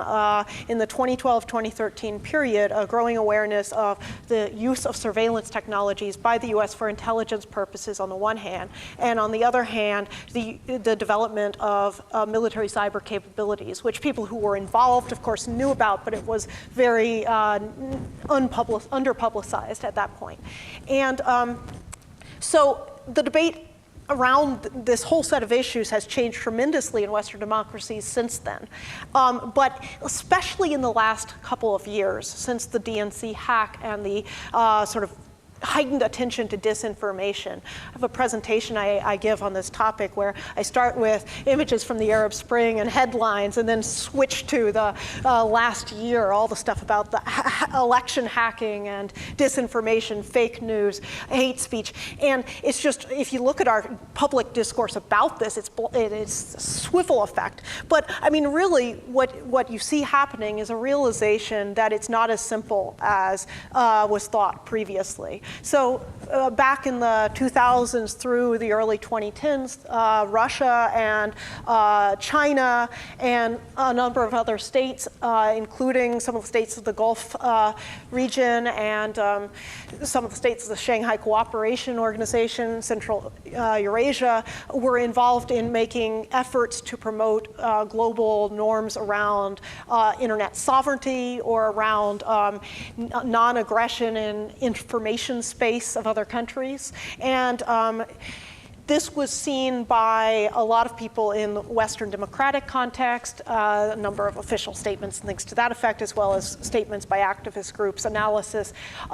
in the 2012-2013 period a growing awareness of the use of surveillance technologies by the US for intelligence purposes on the one hand, and on the other hand, the development of military cyber capabilities, which people who were involved, of course, knew about, but it was very underpublicized at that point. And so the debate around this whole set of issues has changed tremendously in Western democracies since then. But especially in the last couple of years, since the DNC hack and the sort of heightened attention to disinformation. I have a presentation I give on this topic where I start with images from the Arab Spring and headlines and then switch to the last year, all the stuff about the election hacking and disinformation, fake news, hate speech. And it's just, if you look at our public discourse about this, it's a swivel effect. But I mean, really, what you see happening is a realization that it's not as simple as was thought previously. So back in the 2000s through the early 2010s, Russia and China and a number of other states, including some of the states of the Gulf region and some of the states of the Shanghai Cooperation Organization, Central Eurasia, were involved in making efforts to promote global norms around internet sovereignty or around non-aggression in information space of other countries. And this was seen by a lot of people in the Western democratic context, a number of official statements and things to that effect, as well as statements by activist groups, analysis,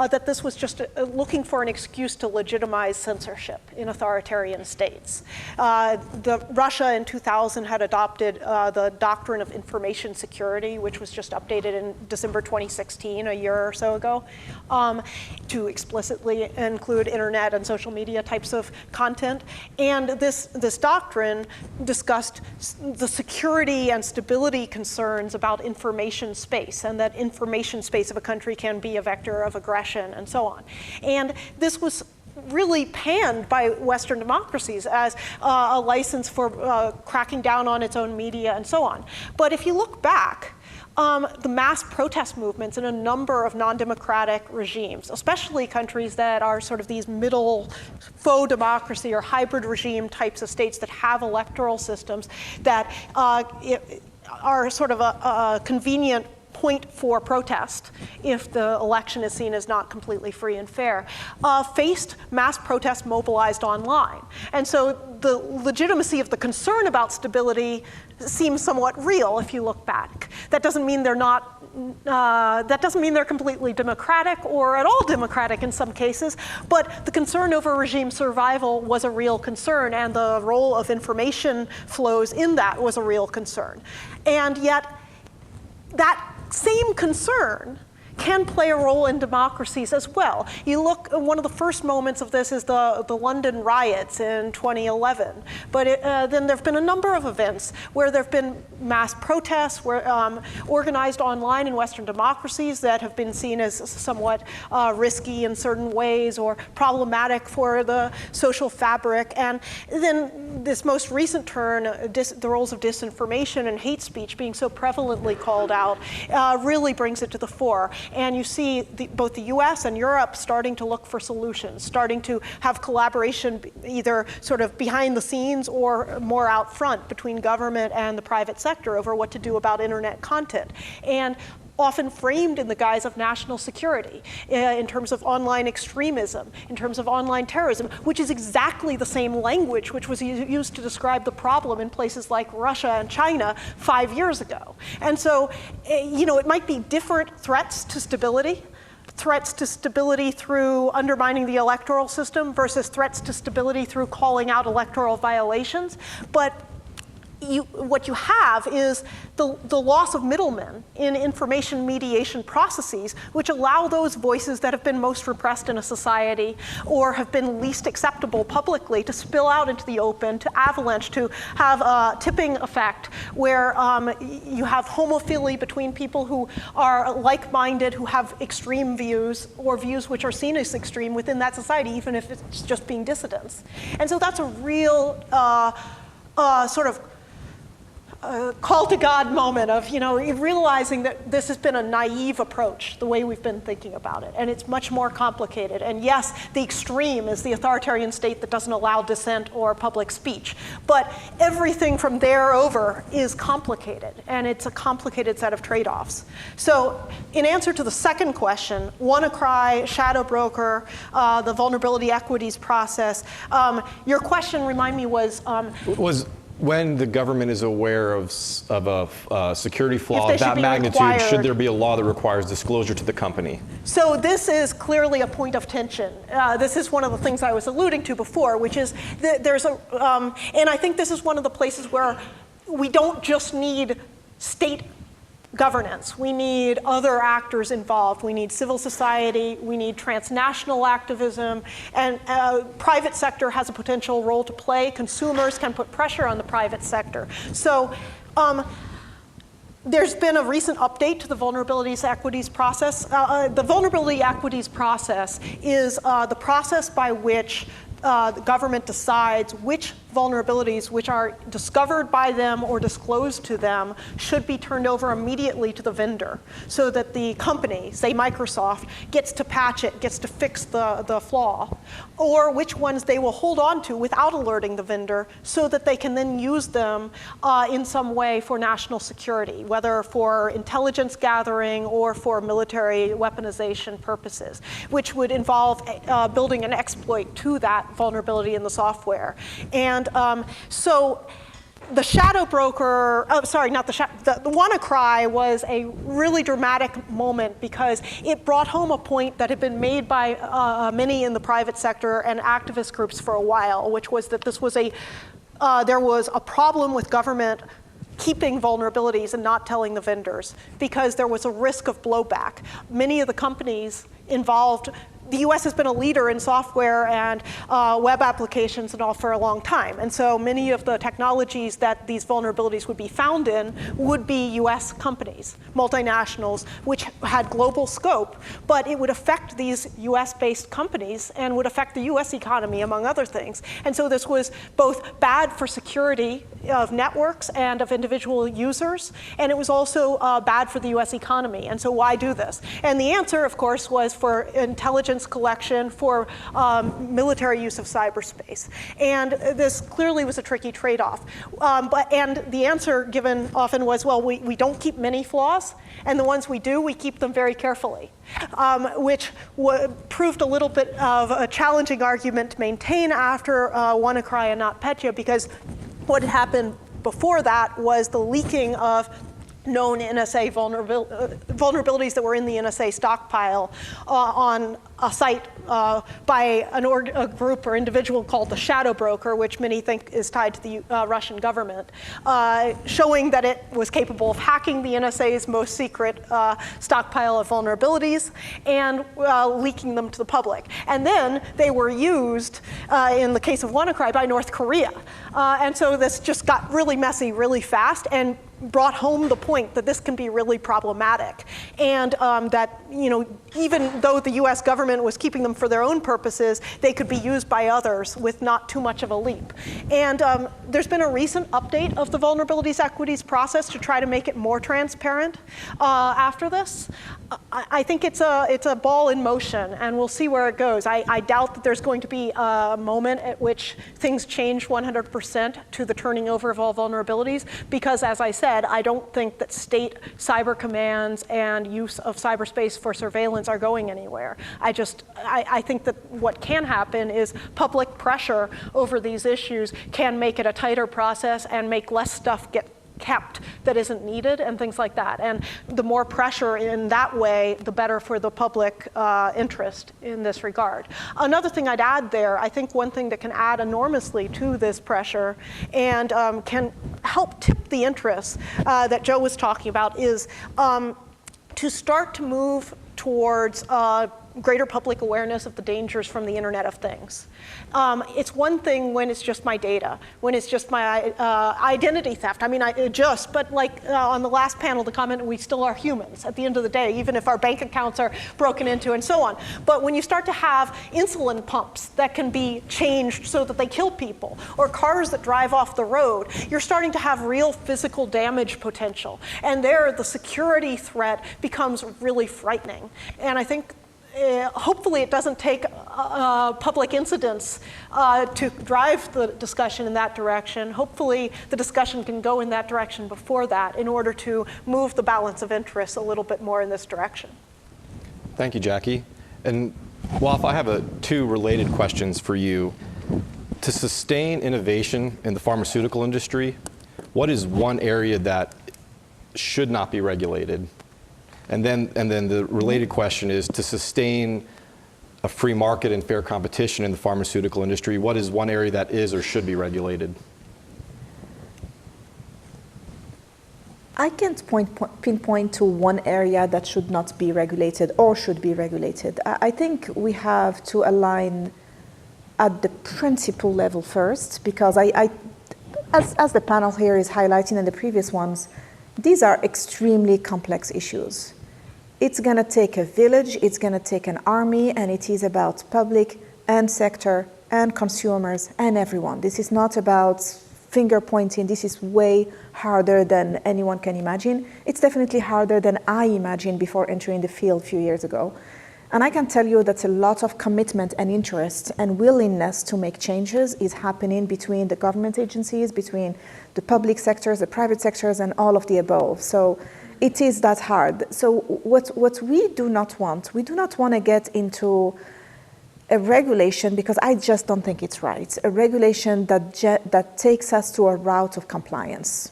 that this was just looking for an excuse to legitimize censorship in authoritarian states. Russia in 2000 had adopted the doctrine of information security, which was just updated in December 2016, a year or so ago, to explicitly include internet and social media types of content. And this doctrine discussed the security and stability concerns about information space, and that information space of a country can be a vector of aggression and so on. And this was really panned by Western democracies as a license for cracking down on its own media and so on. But if you look back, the mass protest movements in a number of non-democratic regimes, especially countries that are sort of these middle faux democracy or hybrid regime types of states that have electoral systems that are sort of a convenient point for protest if the election is seen as not completely free and fair, faced mass protests mobilized online. And so the legitimacy of the concern about stability seems somewhat real if you look back. That doesn't mean they're not, that doesn't mean they're completely democratic or at all democratic in some cases, but the concern over regime survival was a real concern, and the role of information flows in that was a real concern. And yet, that same concern can play a role in democracies as well. You look, one of the first moments of this is the London riots in 2011. But then there have been a number of events where there have been mass protests organized online in Western democracies that have been seen as somewhat risky in certain ways or problematic for the social fabric. And then this most recent turn, the roles of disinformation and hate speech being so prevalently called out, really brings it to the fore. And you see both the US and Europe starting to look for solutions, starting to have collaboration either sort of behind the scenes or more out front between government and the private sector over what to do about internet content. And often framed in the guise of national security, in terms of online extremism, in terms of online terrorism, which is exactly the same language which was used to describe the problem in places like Russia and China 5 years ago. And so, it might be different threats to stability through undermining the electoral system versus threats to stability through calling out electoral violations, but what you have is the loss of middlemen in information mediation processes, which allow those voices that have been most repressed in a society or have been least acceptable publicly to spill out into the open, to avalanche, to have a tipping effect where you have homophily between people who are like-minded, who have extreme views or views which are seen as extreme within that society, even if it's just being dissidents. And so that's a real sort of call to God moment of, realizing that this has been a naive approach, the way we've been thinking about it, and it's much more complicated. And yes, the extreme is the authoritarian state that doesn't allow dissent or public speech, but everything from there over is complicated, and it's a complicated set of trade-offs. So in answer to the second question, WannaCry, shadow broker, the vulnerability equities process, your question, remind me, was when the government is aware of a security flaw of that magnitude, required. Should there be a law that requires disclosure to the company? So this is clearly a point of tension. This is one of the things I was alluding to before, which is that there's and I think this is one of the places where we don't just need state governance. We need other actors involved. We need civil society. We need transnational activism. And private sector has a potential role to play. Consumers can put pressure on the private sector. So there's been a recent update to the vulnerabilities equities process. The vulnerability equities process is the process by which the government decides which vulnerabilities which are discovered by them or disclosed to them should be turned over immediately to the vendor so that the company, say Microsoft, gets to patch it, gets to fix the flaw, or which ones they will hold on to without alerting the vendor so that they can then use them in some way for national security, whether for intelligence gathering or for military weaponization purposes, which would involve building an exploit to that vulnerability in the software. And so the shadow broker, the WannaCry was a really dramatic moment because it brought home a point that had been made by many in the private sector and activist groups for a while, which was that this was there was a problem with government keeping vulnerabilities and not telling the vendors because there was a risk of blowback. Many of the companies involved, the US has been a leader in software and web applications and all for a long time. And so many of the technologies that these vulnerabilities would be found in would be US companies, multinationals, which had global scope, but it would affect these US-based companies and would affect the US economy, among other things. And so this was both bad for security of networks and of individual users, and it was also bad for the US economy. And so why do this? And the answer, of course, was for intelligence collection, for military use of cyberspace. And this clearly was a tricky trade-off. And the answer given often was, well, we don't keep many flaws, and the ones we do, we keep them very carefully, which proved a little bit of a challenging argument to maintain after WannaCry and NotPetya, because what had happened before that was the leaking of known NSA vulnerabilities that were in the NSA stockpile on a site by a group or individual called the Shadow Broker, which many think is tied to the Russian government, showing that it was capable of hacking the NSA's most secret stockpile of vulnerabilities and leaking them to the public. And then they were used, in the case of WannaCry, by North Korea. And so this just got really messy really fast and brought home the point that this can be really problematic, and that even though the U.S. government was keeping them for their own purposes, they could be used by others with not too much of a leap. And there's been a recent update of the vulnerabilities equities process to try to make it more transparent after this. I think it's a ball in motion, and we'll see where it goes. I doubt that there's going to be a moment at which things change 100% to the turning over of all vulnerabilities, because as I said, I don't think that state cyber commands and use of cyberspace for surveillance are going anywhere. I think that what can happen is public pressure over these issues can make it a tighter process and make less stuff get kept that isn't needed and things like that. And the more pressure in that way, the better for the public interest in this regard. Another thing I'd add there, I think one thing that can add enormously to this pressure and can help tip the interest that Joe was talking about is to start to move towards greater public awareness of the dangers from the Internet of Things. It's one thing when it's just my data, when it's just my identity theft. I mean, but like on the last panel, the comment, we still are humans at the end of the day, even if our bank accounts are broken into and so on. But when you start to have insulin pumps that can be changed so that they kill people, or cars that drive off the road, you're starting to have real physical damage potential. And there, the security threat becomes really frightening. And I think hopefully it doesn't take public incidents to drive the discussion in that direction. Hopefully the discussion can go in that direction before that in order to move the balance of interests a little bit more in this direction. Thank you, Jackie. And Wafa, I have two related questions for you. To sustain innovation in the pharmaceutical industry, what is one area that should not be regulated? And then the related question is, to sustain a free market and fair competition in the pharmaceutical industry, what is one area that is or should be regulated? I can't pinpoint to one area that should not be regulated or should be regulated. I think we have to align at the principle level first, because as the panel here is highlighting and the previous ones, these are extremely complex issues. It's going to take a village, it's going to take an army, and it is about public and sector and consumers and everyone. This is not about finger pointing. This is way harder than anyone can imagine. It's definitely harder than I imagined before entering the field a few years ago. And I can tell you that a lot of commitment and interest and willingness to make changes is happening between the government agencies, between the public sectors, the private sectors, and all of the above. So it is that hard. So what we do not want to get into a regulation, because I just don't think it's right, a regulation that takes us to a route of compliance.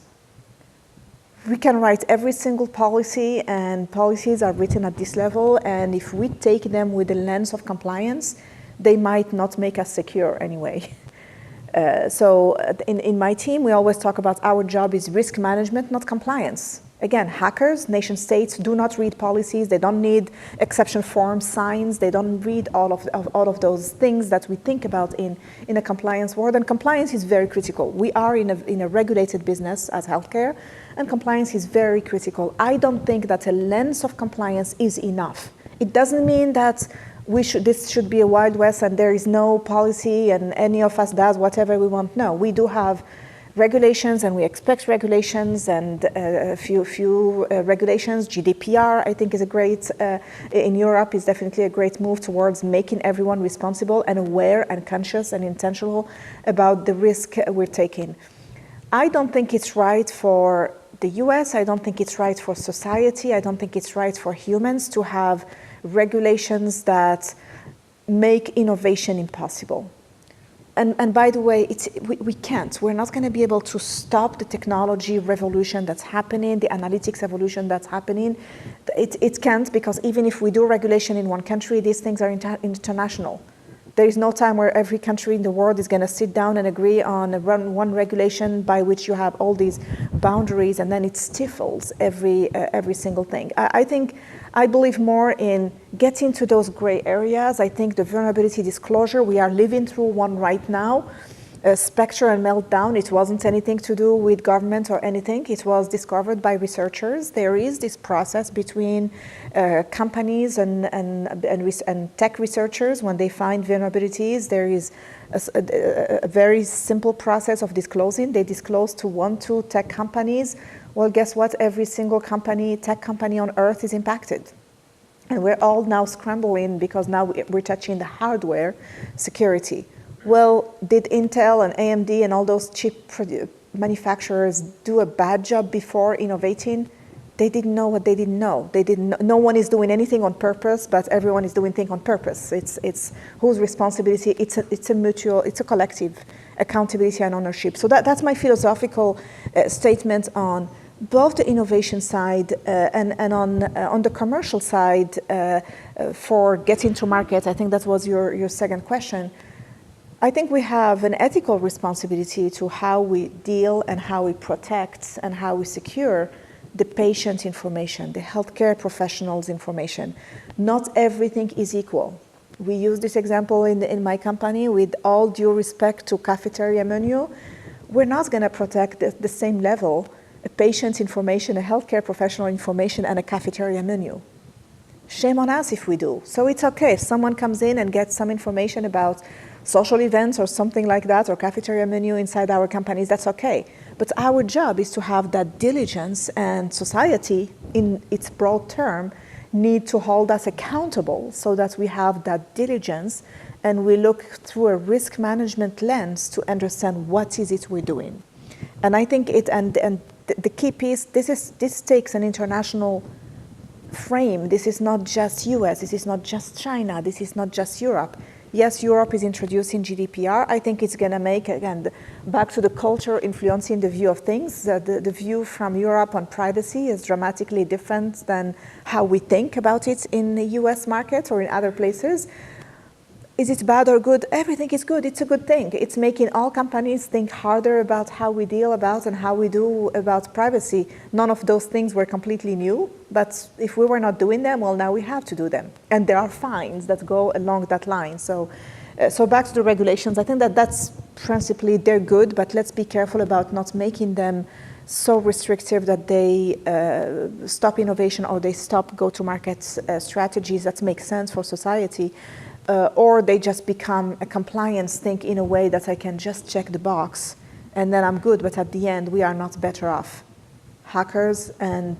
We can write every single policy, and policies are written at this level, and if we take them with the lens of compliance, they might not make us secure anyway. So in my team, we always talk about our job is risk management, not compliance. Again, hackers, nation states do not read policies. They don't need exception forms, signs. They don't read all of those things that we think about in a compliance world. And compliance is very critical. We are in a regulated business as healthcare, and compliance is very critical. I don't think that a lens of compliance is enough. It doesn't mean that this should be a Wild West and there is no policy and any of us does whatever we want. No, we do have regulations, and we expect regulations, and a few regulations. GDPR, I think, is a great, in Europe, is definitely a great move towards making everyone responsible and aware and conscious and intentional about the risk we're taking. I don't think it's right for the US, I don't think it's right for society, I don't think it's right for humans to have regulations that make innovation impossible. and by the way, we can't. We're not going to be able to stop the technology revolution that's happening, the analytics evolution that's happening. It can't, because even if we do regulation in one country, these things are international. There is no time where every country in the world is going to sit down and agree on one regulation by which you have all these boundaries, and then it stifles every single thing. I believe more in getting to those gray areas. I think the vulnerability disclosure, we are living through one right now. Spectre and Meltdown, it wasn't anything to do with government or anything. It was discovered by researchers. There is this process between companies and tech researchers. When they find vulnerabilities, there is a very simple process of disclosing. They disclose to 1-2 tech companies. Well, guess what? Every single tech company on earth is impacted. And we're all now scrambling because now we're touching the hardware security. Well, did Intel and AMD and all those chip manufacturers do a bad job before innovating? They didn't know what they didn't know. No one is doing anything on purpose, but everyone is doing things on purpose. It's whose responsibility? It's a collective accountability and ownership. So that's my philosophical statement on both the innovation side and on the commercial side for getting to market. I think that was your second question. I think we have an ethical responsibility to how we deal and how we protect and how we secure the patient information, the healthcare professionals' information. Not everything is equal. We use this example in my company. With all due respect to cafeteria menu, we're not going to protect the same level a patient information, a healthcare professional information, and a cafeteria menu. Shame on us if we do. So it's okay if someone comes in and gets some information about social events or something like that, or cafeteria menu inside our companies, that's okay. But our job is to have that diligence, and society, in its broad term, need to hold us accountable so that we have that diligence and we look through a risk management lens to understand what is it we're doing. And I think the key piece, this takes an international frame. This is not just US, this is not just China, this is not just Europe. Yes, Europe is introducing GDPR. I think it's going to make, again, back to the culture influencing the view of things. The view from Europe on privacy is dramatically different than how we think about it in the US market or in other places. Is it bad or good? Everything is good. It's a good thing. It's making all companies think harder about how we deal about and how we do about privacy. None of those things were completely new, but if we were not doing them, well, now we have to do them. And there are fines that go along that line. So back to the regulations, I think that's principally, they're good, but let's be careful about not making them so restrictive that they stop innovation or they stop go-to-market strategies that make sense for society. Or they just become a compliance thing in a way that I can just check the box and then I'm good, but at the end we are not better off. Hackers and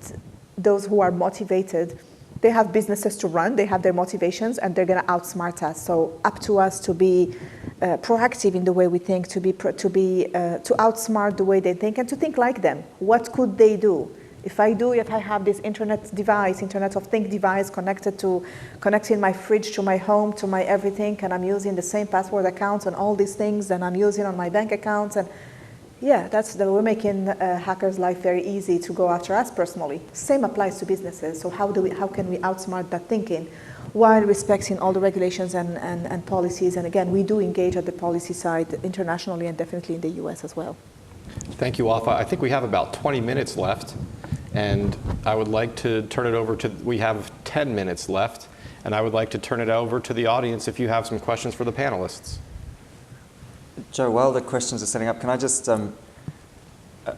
those who are motivated, they have businesses to run, they have their motivations, and they're going to outsmart us. So up to us to be proactive in the way we think, to outsmart the way they think, and to think like them. What could they do? If I have this Internet of Things device connecting my fridge to my home, to my everything, and I'm using the same password accounts and all these things that I'm using on my bank accounts, and yeah, we're making hackers' life very easy to go after us personally. Same applies to businesses. So how can we outsmart that thinking while respecting all the regulations and policies? And again, we do engage at the policy side internationally and definitely in the US as well. Thank you, Wafaa. I think we have about 20 minutes left, and I would like to turn it over to, we have 10 minutes left, and I would like to turn it over to the audience if you have some questions for the panelists. Joe, while the questions are setting up, can I just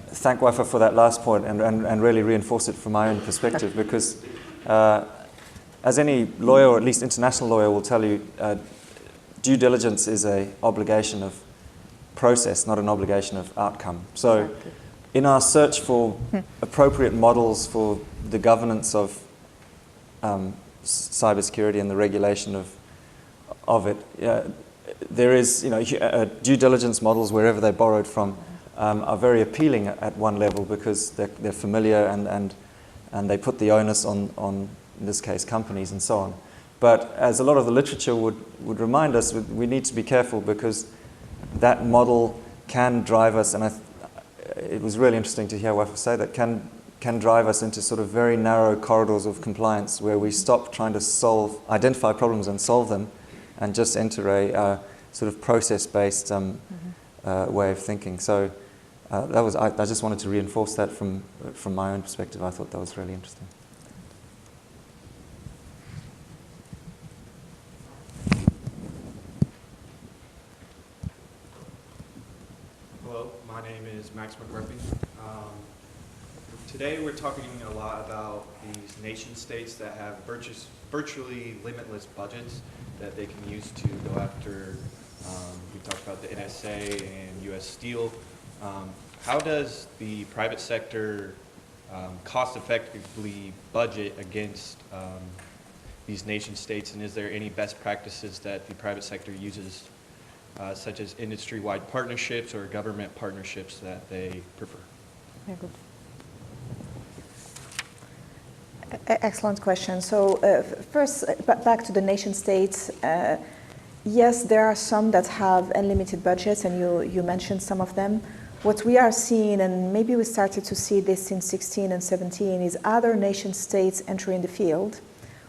thank Wafa for that last point and really reinforce it from my own perspective, because as any lawyer, or at least international lawyer, will tell you, due diligence is an obligation of process, not an obligation of outcome. So exactly. In our search for appropriate models for the governance of cybersecurity and the regulation of it, there is, due diligence models, wherever they're borrowed from, are very appealing at one level because they're familiar and they put the onus on, in this case, companies and so on. But as a lot of the literature would remind us, we need to be careful because that model can drive us, and it was really interesting to hear Wafa say that, can drive us into sort of very narrow corridors of compliance where we stop trying to identify problems and solve them, and just enter a sort of process-based way of thinking. So I just wanted to reinforce that from my own perspective. I thought that was really interesting. Hello, my name is Max McGriffey. Today we're talking a lot about these nation states that have virtually limitless budgets that they can use to go after. We talked about the NSA and U.S. Steel. How does the private sector cost-effectively budget against these nation states, and is there any best practices that the private sector uses, such as industry-wide partnerships or government partnerships that they prefer? Very good. Excellent question. So first, back to the nation states. Yes, there are some that have unlimited budgets, and you mentioned some of them. What we are seeing, and maybe we started to see this in 16 and 17, is other nation states entering the field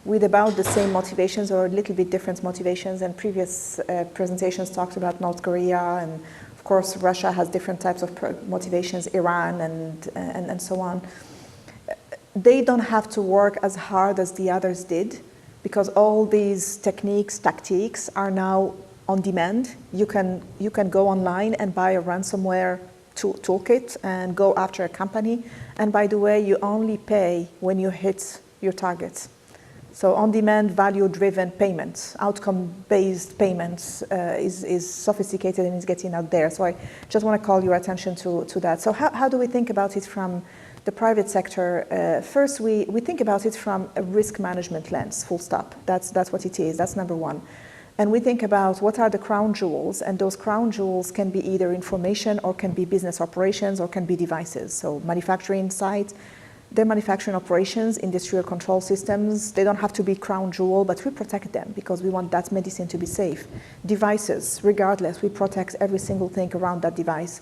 with about the same motivations or a little bit different motivations. And previous presentations talked about North Korea, and of course Russia has different types of motivations, Iran and so on. They don't have to work as hard as the others did, because all these techniques, tactics are now on demand. You can go online and buy a ransomware toolkit and go after a company. And by the way, you only pay when you hit your targets. So on-demand, value-driven payments, outcome-based payments is sophisticated and is getting out there. So I just want to call your attention to that. So how do we think about it from the private sector? First, we think about it from a risk management lens, full stop. That's what it is. That's number one. And we think about what are the crown jewels, and those crown jewels can be either information or can be business operations or can be devices. So manufacturing sites, their manufacturing operations, industrial control systems, they don't have to be crown jewel, but we protect them because we want that medicine to be safe. Devices, regardless, we protect every single thing around that device.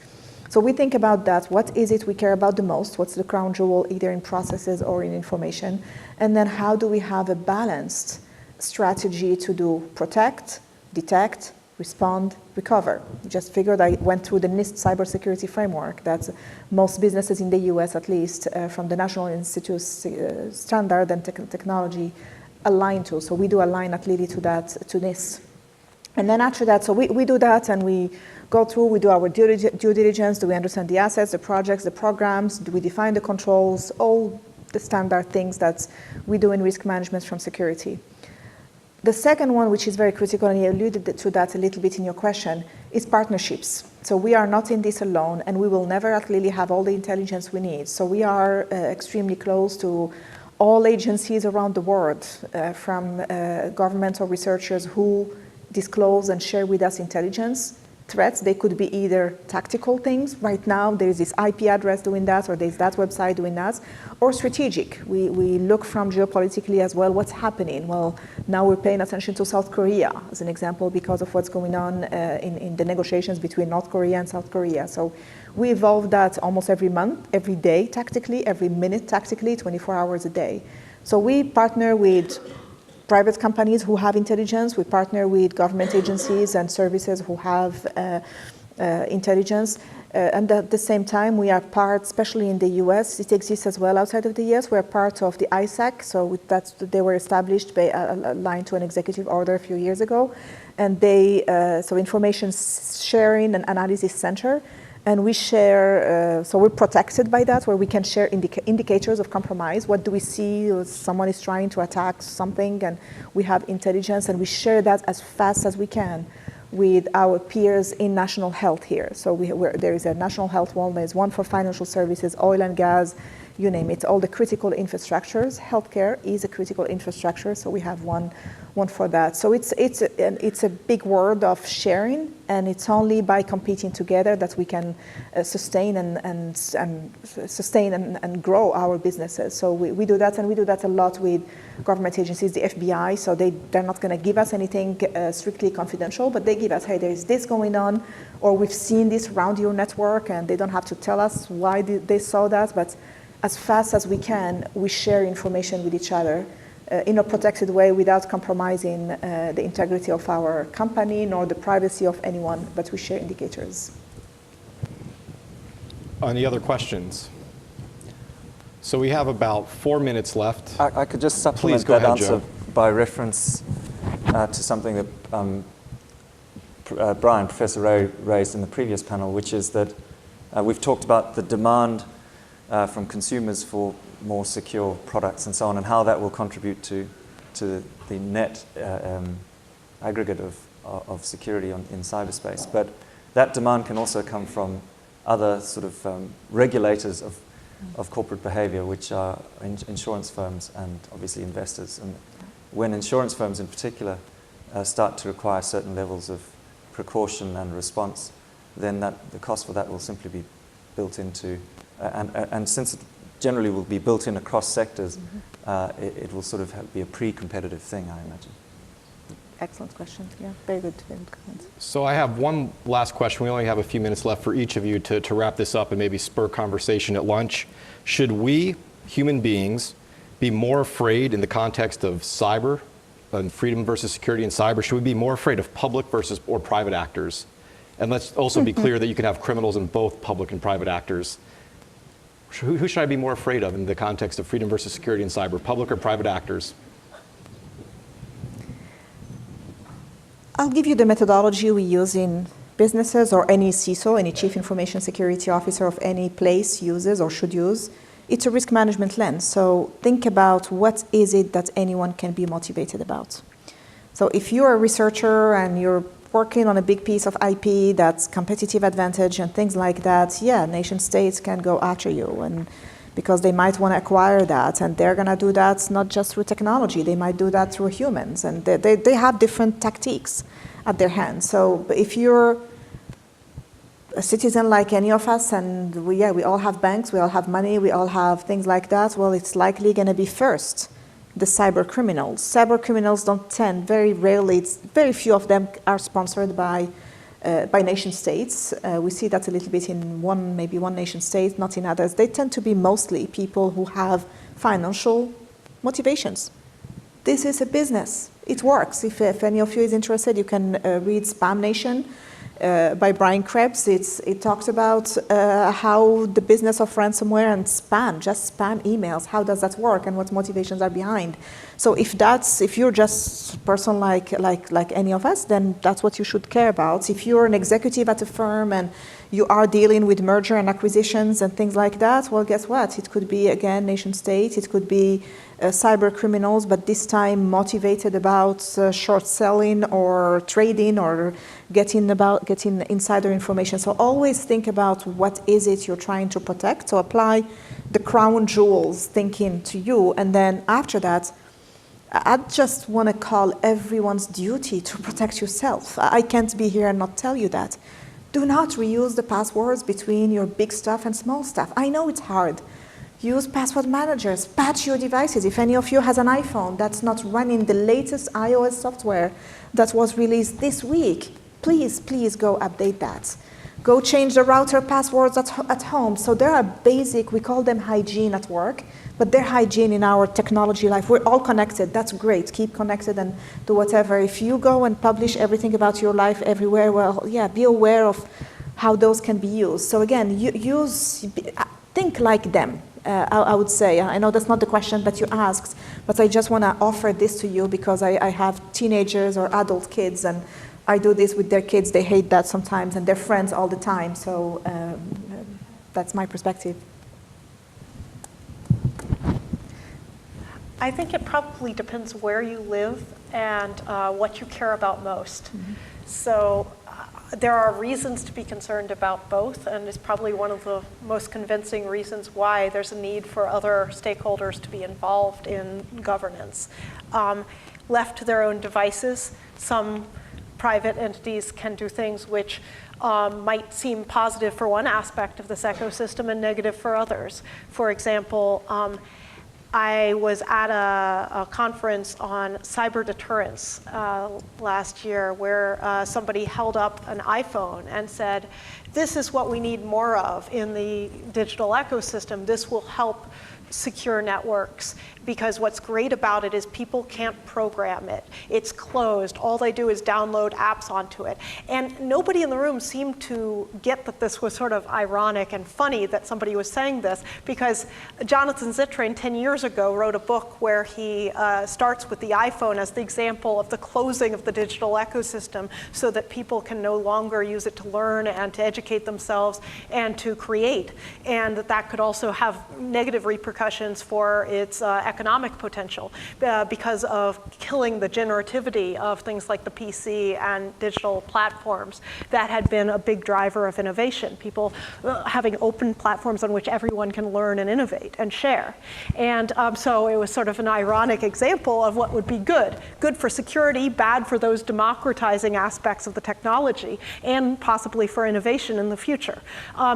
So we think about that. What is it we care about the most? What's the crown jewel, either in processes or in information? And then how do we have a balanced strategy to do protect, detect, respond, recover? Just figured I went through the NIST cybersecurity framework that most businesses in the US, at least from the National Institute Standard and Technology, align to. So we do align at Lilly to that, to NIST. And then after that, so we do that and we go through, we do our due diligence. Do we understand the assets, the projects, the programs? Do we define the controls? All the standard things that we do in risk management from security. The second one, which is very critical, and you alluded to that a little bit in your question, is partnerships. So we are not in this alone, and we will never at Lilly have all the intelligence we need. So we are extremely close to all agencies around the world, from governmental researchers who disclose and share with us intelligence threats. They could be either tactical things. Right now, there is this IP address doing that, or there's that website doing that, or strategic. We look from geopolitically as well, what's happening. Well, now we're paying attention to South Korea, as an example, because of what's going on in the negotiations between North Korea and South Korea. So we evolve that almost every month, every day tactically, every minute tactically, 24 hours a day. So we partner with private companies who have intelligence. We partner with government agencies and services who have intelligence. And at the same time, we are part, especially in the US, it exists as well outside of the US, we're part of the ISAC. So they were established by aligned to an executive order a few years ago. And so information sharing and analysis center. And we share, so we're protected by that, where we can share indicators of compromise. What do we see? Someone is trying to attack something, and we have intelligence, and we share that as fast as we can with our peers in national health here. So there is a national health one. There's one for financial services, oil and gas, you name it, all the critical infrastructures. Healthcare is a critical infrastructure, so we have one for that. So it's a big world of sharing, and it's only by competing together that we can sustain and grow our businesses. So we do that, and we do that a lot with government agencies, the FBI. So they're not going to give us anything strictly confidential, but they give us, hey, there's this going on, or we've seen this around your network, and they don't have to tell us why they saw that, but as fast as we can, we share information with each other in a protected way without compromising the integrity of our company nor the privacy of anyone, but we share indicators. Any other questions? So we have about 4 minutes left. I could just supplement Please go that ahead, answer Joe. by reference to something that Brian, Professor Ray, raised in the previous panel, which is that we've talked about the demand from consumers for more secure products and so on, and how that will contribute to the net aggregate of security in cyberspace. But that demand can also come from other sort of regulators of corporate behavior, which are insurance firms and obviously investors. And when insurance firms in particular start to require certain levels of precaution and response, then the cost for that will simply be built into, and since it generally will be built in across sectors, it will sort of be a pre-competitive thing, I imagine. Excellent question. Yeah, very good comments. So I have one last question. We only have a few minutes left for each of you to wrap this up and maybe spur conversation at lunch. Should we, human beings, be more afraid in the context of cyber and freedom versus security in cyber? Should we be more afraid of public versus or private actors? And let's also be clear that you can have criminals in both public and private actors. Who should I be more afraid of in the context of freedom versus security in cyber, public or private actors? I'll give you the methodology we use in businesses, or any CISO, any Chief Information Security Officer of any place uses or should use. It's a risk management lens. So think about what is it that anyone can be motivated about. So if you're a researcher and you're working on a big piece of IP that's competitive advantage and things like that, yeah, nation states can go after you, and because they might want to acquire that, and they're going to do that not just through technology, they might do that through humans, and they have different tactics at their hands. So if you're a citizen like any of us, and we all have banks, we all have money, we all have things like that, well, it's likely going to be first the cyber criminals. Cyber criminals don't tend, very rarely, very few of them are sponsored by nation states. We see that a little bit in maybe one nation state, not in others. They tend to be mostly people who have financial motivations. This is a business. It works. If any of you is interested, you can read Spam Nation by Brian Krebs. It talks about how the business of ransomware and just spam emails, how does that work and what motivations are behind. So if you're just a person like any of us, then that's what you should care about. If you're an executive at a firm and you are dealing with merger and acquisitions and things like that, well, guess what? It could be, again, nation state. It could be cyber criminals, but this time motivated about short selling or trading or getting insider information. So always think about what is it you're trying to protect. So apply the crown jewels thinking to you, and then after that, I just want to call everyone's duty to protect yourself. I can't be here and not tell you that. Do not reuse the passwords between your big stuff and small stuff. I know it's hard. Use password managers, patch your devices. If any of you has an iPhone that's not running the latest iOS software that was released this week, please go update that. Go change the router passwords at home. So there are basic, we call them hygiene at work, but they're hygiene in our technology life. We're all connected. That's great. Keep connected and do whatever. If you go and publish everything about your life everywhere, well, yeah, be aware of how those can be used. So again, think like them. I would say. I know that's not the question that you asked, but I just want to offer this to you because I have teenagers or adult kids, and I do this with their kids. They hate that sometimes, and their friends all the time. So that's my perspective. I think it probably depends where you live and what you care about most. Mm-hmm. So there are reasons to be concerned about both, and it's probably one of the most convincing reasons why there's a need for other stakeholders to be involved in governance. Left to their own devices, some private entities can do things which might seem positive for one aspect of this ecosystem and negative for others. For example, I was at a conference on cyber deterrence last year where somebody held up an iPhone and said, this is what we need more of in the digital ecosystem. This will help secure networks, because what's great about it is people can't program it. It's closed. All they do is download apps onto it. And nobody in the room seemed to get that this was sort of ironic and funny that somebody was saying this, because Jonathan Zittrain 10 years ago wrote a book where he starts with the iPhone as the example of the closing of the digital ecosystem so that people can no longer use it to learn and to educate themselves and to create. And that could also have negative repercussions for its economic potential because of killing the generativity of things like the PC and digital platforms that had been a big driver of innovation. People having open platforms on which everyone can learn and innovate and share. And so it was sort of an ironic example of what would be good. Good for security, bad for those democratizing aspects of the technology, and possibly for innovation in the future.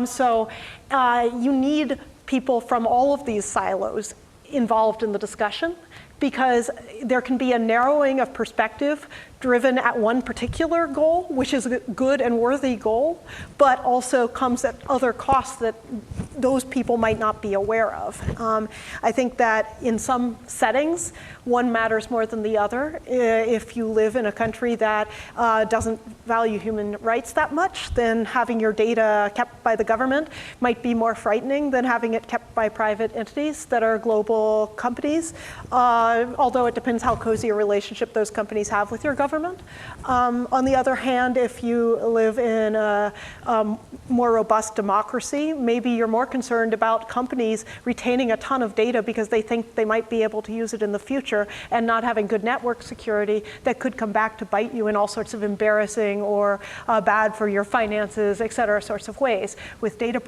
So you need people from all of these silos involved in the discussion, because there can be a narrowing of perspective driven at one particular goal, which is a good and worthy goal, but also comes at other costs that those people might not be aware of. I think that in some settings, one matters more than the other. If you live in a country that doesn't value human rights that much, then having your data kept by the government might be more frightening than having it kept by private entities that are global companies, although it depends how cozy a relationship those companies have with your government. On the other hand, if you live in a more robust democracy, maybe you're more concerned about companies retaining a ton of data because they think they might be able to use it in the future and not having good network security that could come back to bite you in all sorts of embarrassing or bad for your finances, et cetera, sorts of ways with data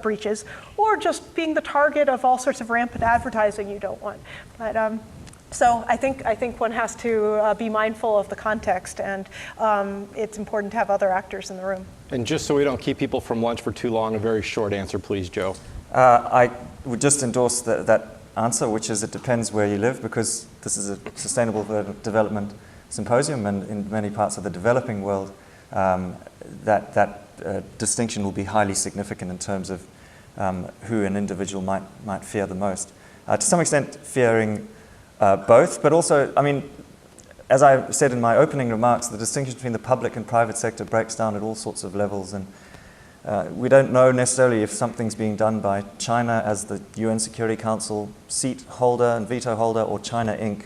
breaches, or just being the target of all sorts of rampant advertising you don't want. But so I think one has to be mindful of the context, and it's important to have other actors in the room. And just so we don't keep people from lunch for too long, a very short answer, please, Joe. I would just endorse that answer, which is it depends where you live, because this is a sustainable development symposium, and in many parts of the developing world, that distinction will be highly significant in terms of who an individual might fear the most. To some extent, fearing both, but also, I mean, as I said in my opening remarks, the distinction between the public and private sector breaks down at all sorts of levels, and we don't know necessarily if something's being done by China as the UN Security Council seat holder and veto holder, or China Inc.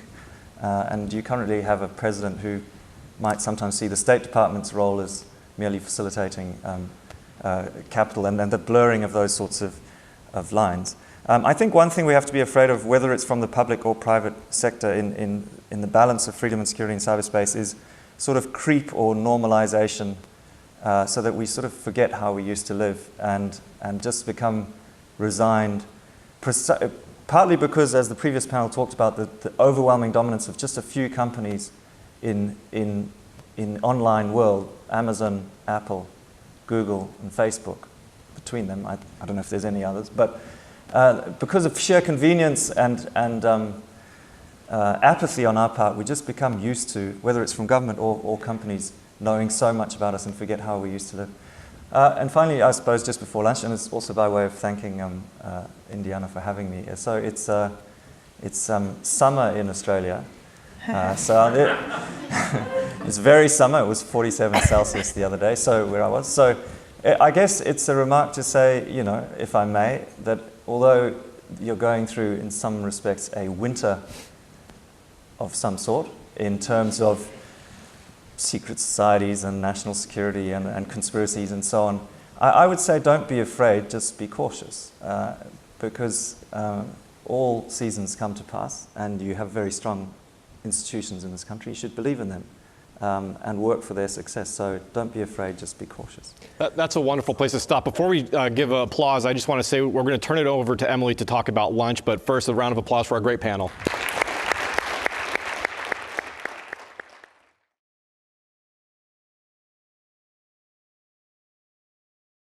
And you currently have a president who might sometimes see the State Department's role as merely facilitating capital, and the blurring of those sorts of lines. I think one thing we have to be afraid of, whether it's from the public or private sector in the balance of freedom and security in cyberspace, is sort of creep or normalization, so that we sort of forget how we used to live and just become resigned, partly because, as the previous panel talked about, the overwhelming dominance of just a few companies in online world, Amazon, Apple, Google, and Facebook. Between them, I don't know if there's any others, but because of sheer convenience and apathy on our part, we just become used to, whether it's from government or companies, knowing so much about us and forget how we used to live. And finally, I suppose just before lunch, and it's also by way of thanking Indiana for having me. So it's summer in Australia. So it's very summer. It was 47 Celsius the other day, so where I was. So I guess it's a remark to say, you know, if I may, that although you're going through, in some respects, a winter of some sort in terms of secret societies and national security and conspiracies and so on, I would say don't be afraid, just be cautious, because all seasons come to pass, and you have very strong institutions in this country. You should believe in them. and work for their success. So don't be afraid, just be cautious. That's a wonderful place to stop. Before we give applause, I just want to say we're going to turn it over to Emily to talk about lunch, but first a round of applause for our great panel.